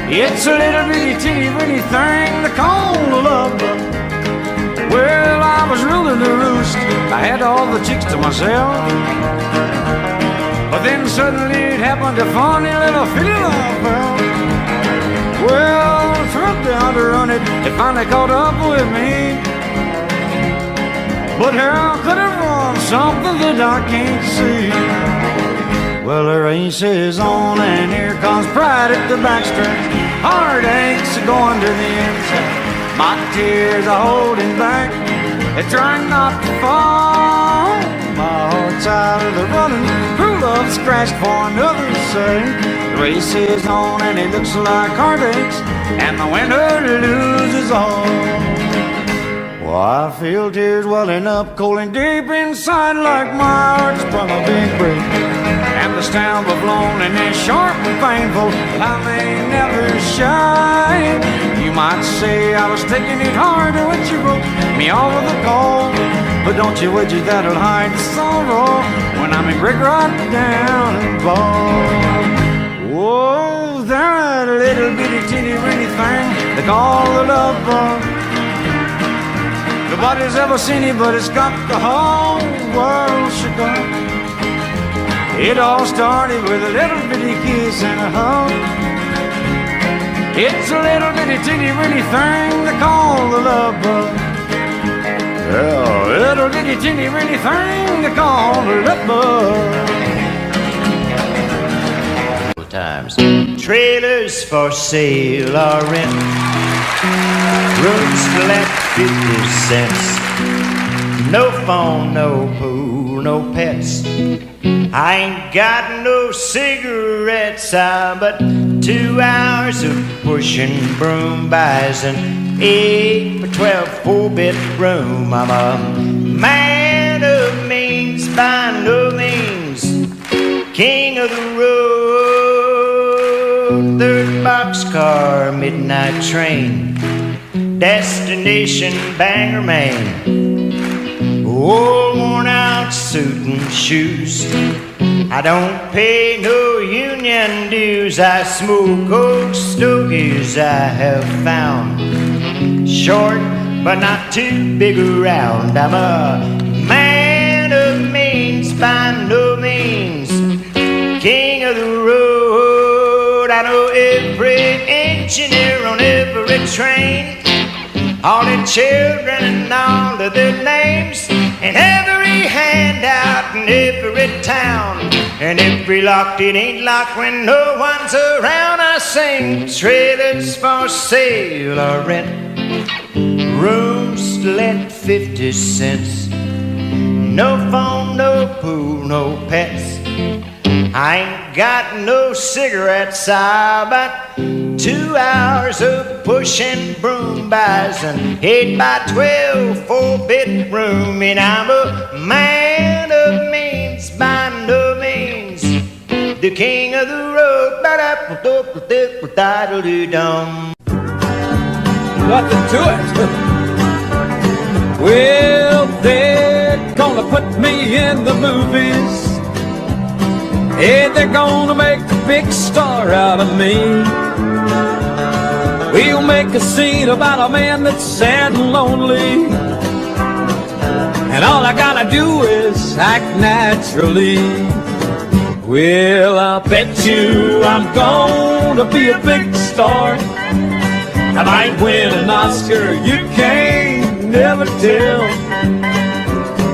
It's a little bitty teeny bitty thing they call a love bug. Well, I was ruling the roost, I had all the chicks to myself. But then suddenly it happened, a funny little feeling I felt. Well, I tried down to run it, it finally caught up with me. But how could it run something that I can't see? Well, the race is on and here comes pride at the backstretch. Heartaches are going to the inside. My tears are holding back, they're trying not to fall. My heart's out of the running, true love scratched for another's sake. The race is on and it looks like heartaches, and the winner loses all. Well, I feel tears welling up cold and deep inside, like my heart's sprung a big break. And the stamp of loneliness, sharp and painful, I may never shine. You might say I was taking it harder when you wrote me over the cold, but don't you wish that'll hide the sorrow when I'm in brick right down and bald. Whoa, that little bitty teeny bitty thing they call the love bug. Nobody's ever seen it, but it's got the whole world shook up. It all started with a little bitty kiss and a hug. It's a little bitty teeny bitty thing they call the love bug. Yeah, a little bitty teeny bitty thing they call the love bug. Times. Trailers for sale or rent, rooms flat 50 cents. No phone, no pool, no pets. I ain't got no cigarettes, but 2 hours of pushing broom buys an 8 by 12 4-bedroom. I'm a man of means, by no means king of the road. 3rd boxcar, midnight train, destination Bangor, Maine. Old worn out suit and shoes, I don't pay no union dues. I smoke old stogies I have found, short but not too big around. I'm a man of means, by no means king of the road. I know every engineer on every train, all the children and all of their names, and every handout in every town, and every lock that ain't locked when no one's around. I sing trailers for sale or rent, rooms to let 50 cents. No phone, no pool, no pets. I ain't got no cigarettes, about 2 hours of pushing broom buys an 8 by 12 4-bedroom. And I'm a man of means, by no means the king of the road. Nothing to it. Well, they're gonna put me in the movies. Hey, they're gonna make a big star out of me. We'll make a scene about a man that's sad and lonely, and all I gotta do is act naturally. Well, I'll bet you I'm gonna be a big star. I might win an Oscar, you can't never tell.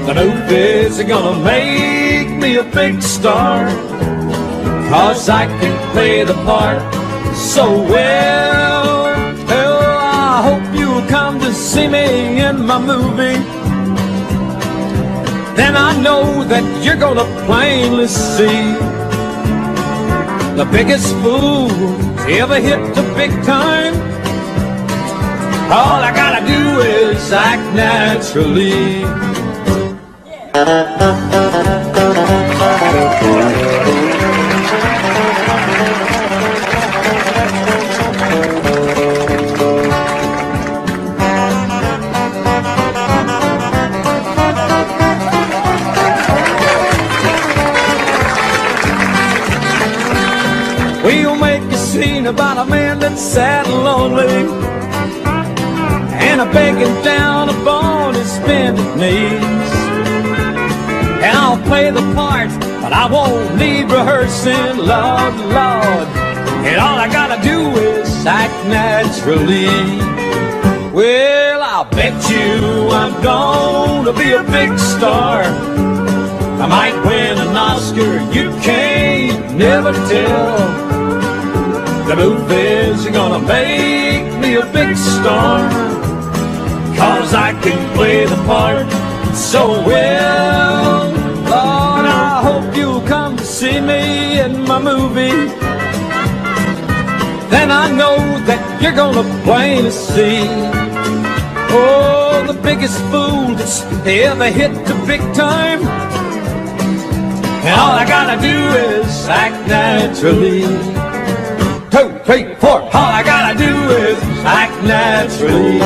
The movies are gonna make me a big star, 'cause I can play the part so well. Oh, I hope you'll come to see me in my movie. Then I know that you're gonna plainly see the biggest fool to ever hit the big time. All I gotta do is act naturally. We'll make a scene about a man that's sad and lonely, and a begging down upon his bended knees. And I'll play the part, but I won't need rehearsing, Lord, Lord. And all I gotta do is act naturally. Well, I'll bet you I'm gonna be a big star. I might win an Oscar, you can't never tell. The movies are gonna make me a big star, 'cause I can play the part so well. Lord, I hope you'll come to see me in my movie. Then I know that you're gonna plainly see, oh, the biggest fool that's ever hit the big time. And all I gotta do is act naturally. 2, 3, 4. All I gotta do is act naturally.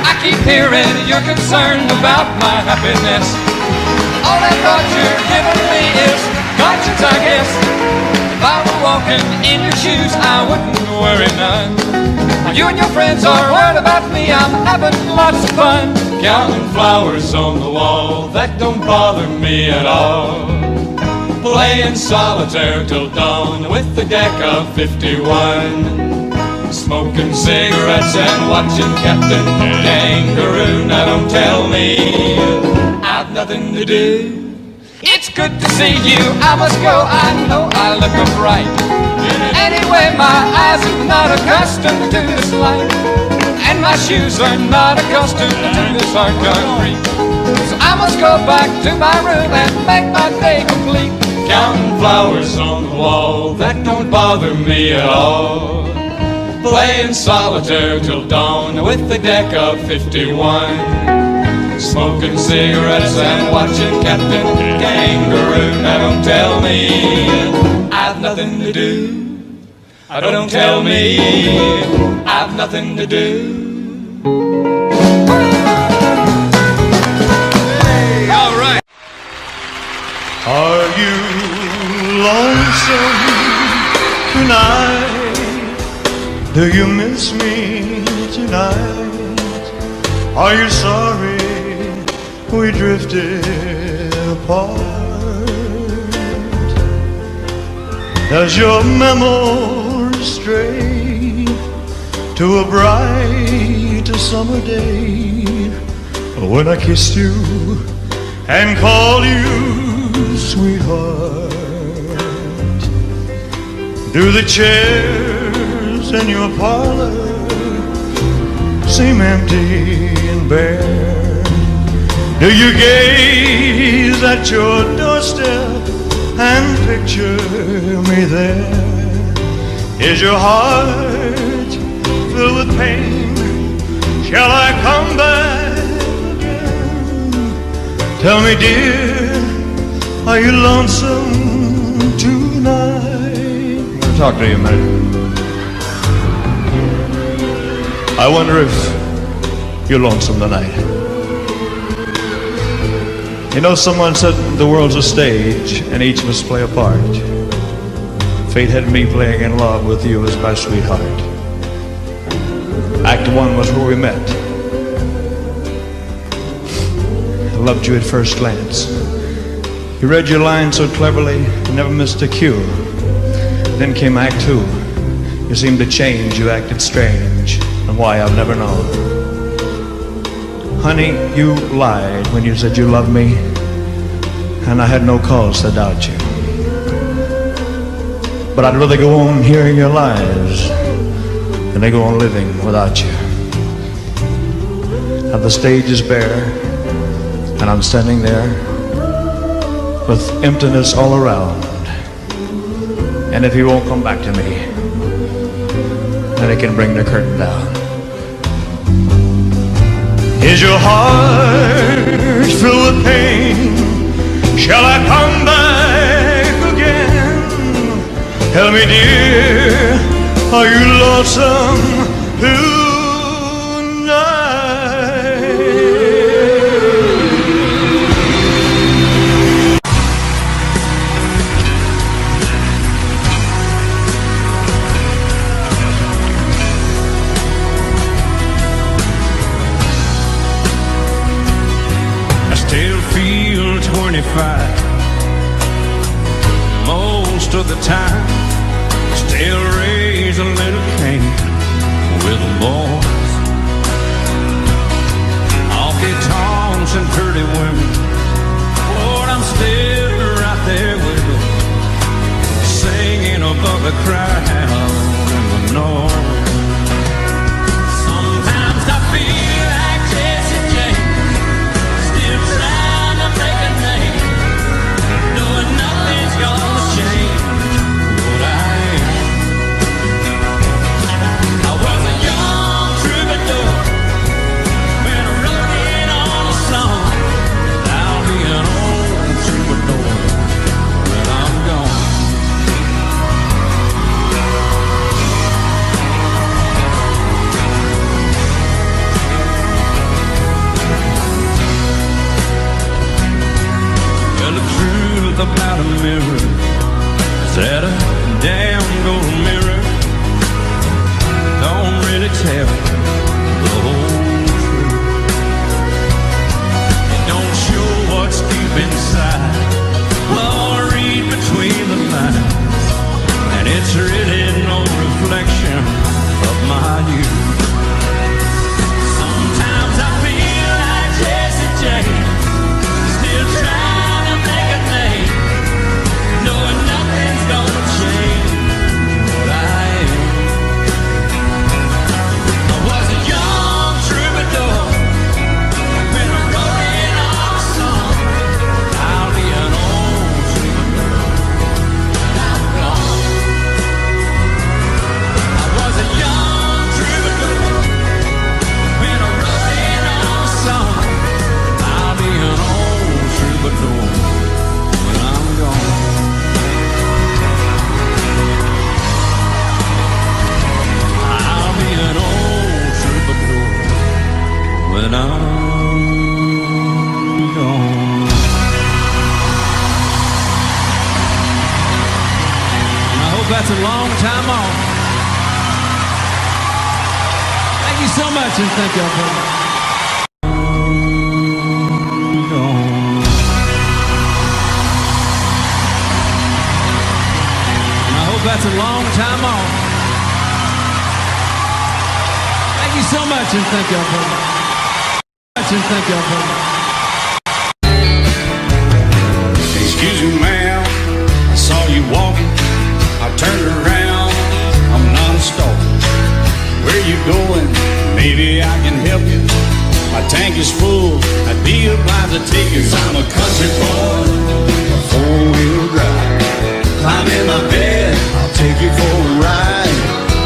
I keep hearing you're concerned about my happiness. All that thought you're giving me is conscience, I guess. If I were walking in your shoes, I wouldn't worry none. You and your friends are worried about me, I'm having lots of fun. Counting flowers on the wall, that don't bother me at all. Playing solitaire till dawn with the deck of 51. Smoking cigarettes and watching Captain Kangaroo. Now don't tell me I've nothing to do. It's good to see you, I must go, I know I look upright. Anyway, my eyes are not accustomed to this light, and my shoes are not accustomed to this hard concrete. So I must go back to my room and make my day complete. Counting flowers on the wall, that don't bother me at all. Playing solitaire till dawn with the deck of 51. Smoking cigarettes and watching Captain Kangaroo. Now don't tell me I've nothing to do. Don't tell me I've nothing to do. All right. Are you lonesome tonight? Do you miss me tonight? Are you sorry we drifted apart? Does your memory stray to a bright summer day when I kissed you and called you sweetheart? Do the chairs in your parlor seem empty and bare? Do you gaze at your doorstep and picture me there? Is your heart filled with pain? Shall I come back again? Tell me, dear, are you lonesome tonight? I'm gonna talk to you a minute. I wonder if you're lonesome tonight. You know, someone said the world's a stage and each must play a part. Fate had me playing in love with you as my sweetheart. Act 1 was where we met. I loved you at first glance. You read your lines so cleverly, you never missed a cue. Then came Act Two. You seemed to change, you acted strange, and why I've never known. Honey, you lied when you said you loved me, and I had no cause to doubt you. But I'd rather go on hearing your lies than I go on living without you. Now the stage is bare, and I'm standing there with emptiness all around. And if you won't come back to me, then I can bring the curtain down. Is your heart filled with pain? Shall I come back again? Tell me, dear, are you lonesome tonight? Most of the time, still raise a little Cain with the boys. Honky tonks and pretty women, Lord, I'm still right there with them, singing above the crowd and the noise. Sometimes I feel like Jesse James, still trying to make a name, knowing nothing's gonna change what I am. I was a young troubadour when I wrote in on a song. I'll be an old troubadour when I'm gone. Well, the truth about a mirror is that a damn gold mirror don't really tell the whole truth. It don't show what's deep inside or read between the lines, and it's really no reflection of my youth. Sometimes I feel like Jesse James, still trying to make a name, knowing nothing's gonna change what I am. I was a young troubadour when I wrote in on a song. I'll be an old troubadour when I'm gone. I was a young troubadour when I wrote in on a song. I'll be an old troubadour when I'm gone. I'll be an old troubadour when I'm gone. And I hope that's a long time off. Thank you so much, and thank y'all for gone. And I hope that's a long time off. Thank you so much, and thank y'all for Excuse me, ma'am, I saw you walking. I turned around, I'm not a stalker. Where you going? Maybe I can help you. My tank is full, I'd be obliged to take you. I'm a country boy, a four-wheel drive. Climb in my bed, I'll take you for a ride.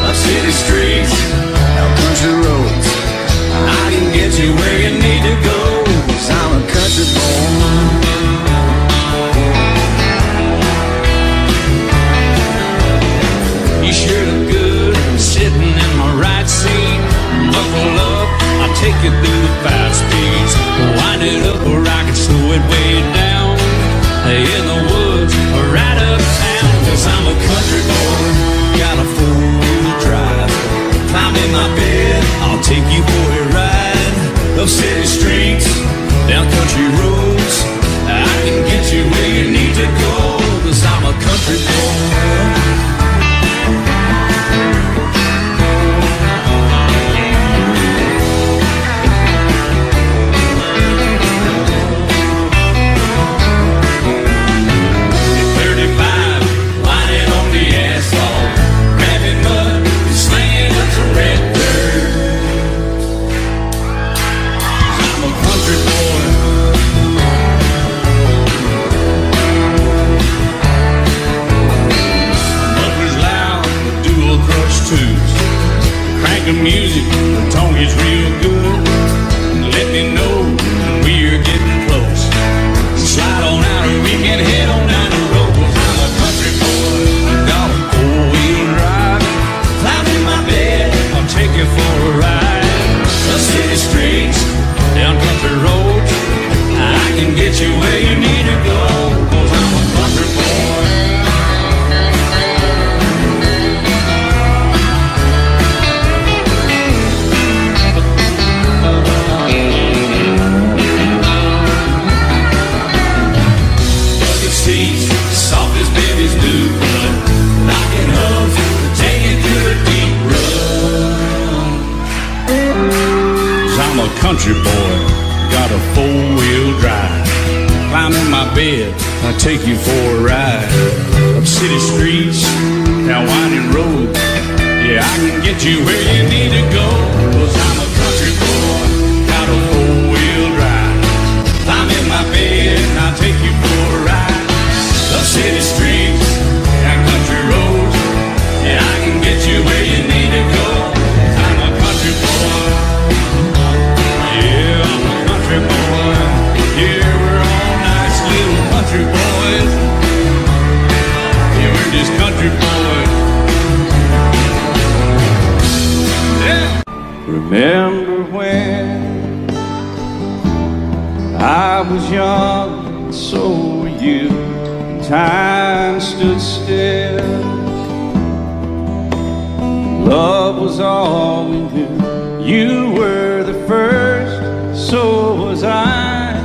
Up city streets, down country roads, I can get you where you need to go, 'cause I'm a country boy. You sure look good sitting in my right seat. Buckle up, I'll take you through the 5 speeds. Wind it up where I can slow it way down. In the woods or right uptown, 'cause I'm a country boy, got a 4-wheel drive. Climb in my bed, I'll take you for a ride. Up city streets, down country roads, I can get you where you you where you need to go, 'cause I'm a country boy. Bucket seats, soft as baby's new blood, knocking hubs, taking to the deep run. 'Cause I'm a country boy, got a four-wheel drive. Climb in my bed, I take you for a ride. Up city streets, down winding roads. Yeah, I can get you where you need to go, 'cause I'm a country boy, got a four-wheel drive. Climb in my bed, and I'll take you for a ride. Up city streets, down country roads. Yeah, I can get you where you need to go. I'm a country boy. Yeah, I'm a country boy. Yeah, we're all nice little country boys. Yeah, we're just country boys. Yeah. Remember when I was young, and so were you. Time stood still. Love was all we knew. You were the first, so was I.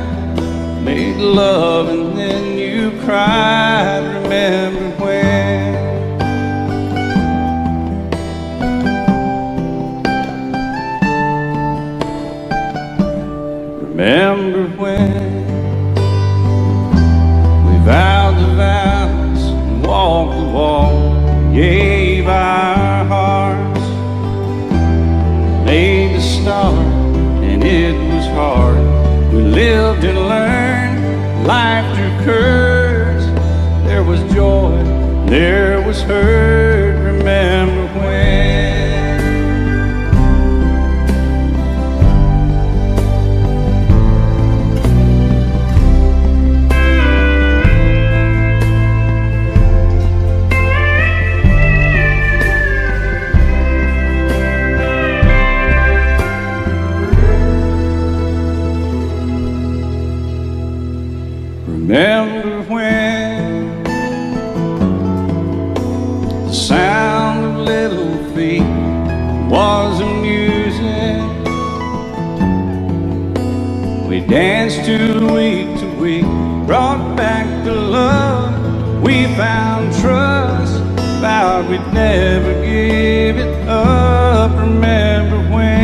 Made love and then you cried. Remember when? Remember when we vowed the vows and walked the walk, gave our hearts, made the start, and it was hard. We lived and learned, life threw curves. There was joy, there was hurt. Remember when? Remember when the sound of little feet was music? We danced to week, brought back the love. We found trust, vowed we'd never give it up. Remember when?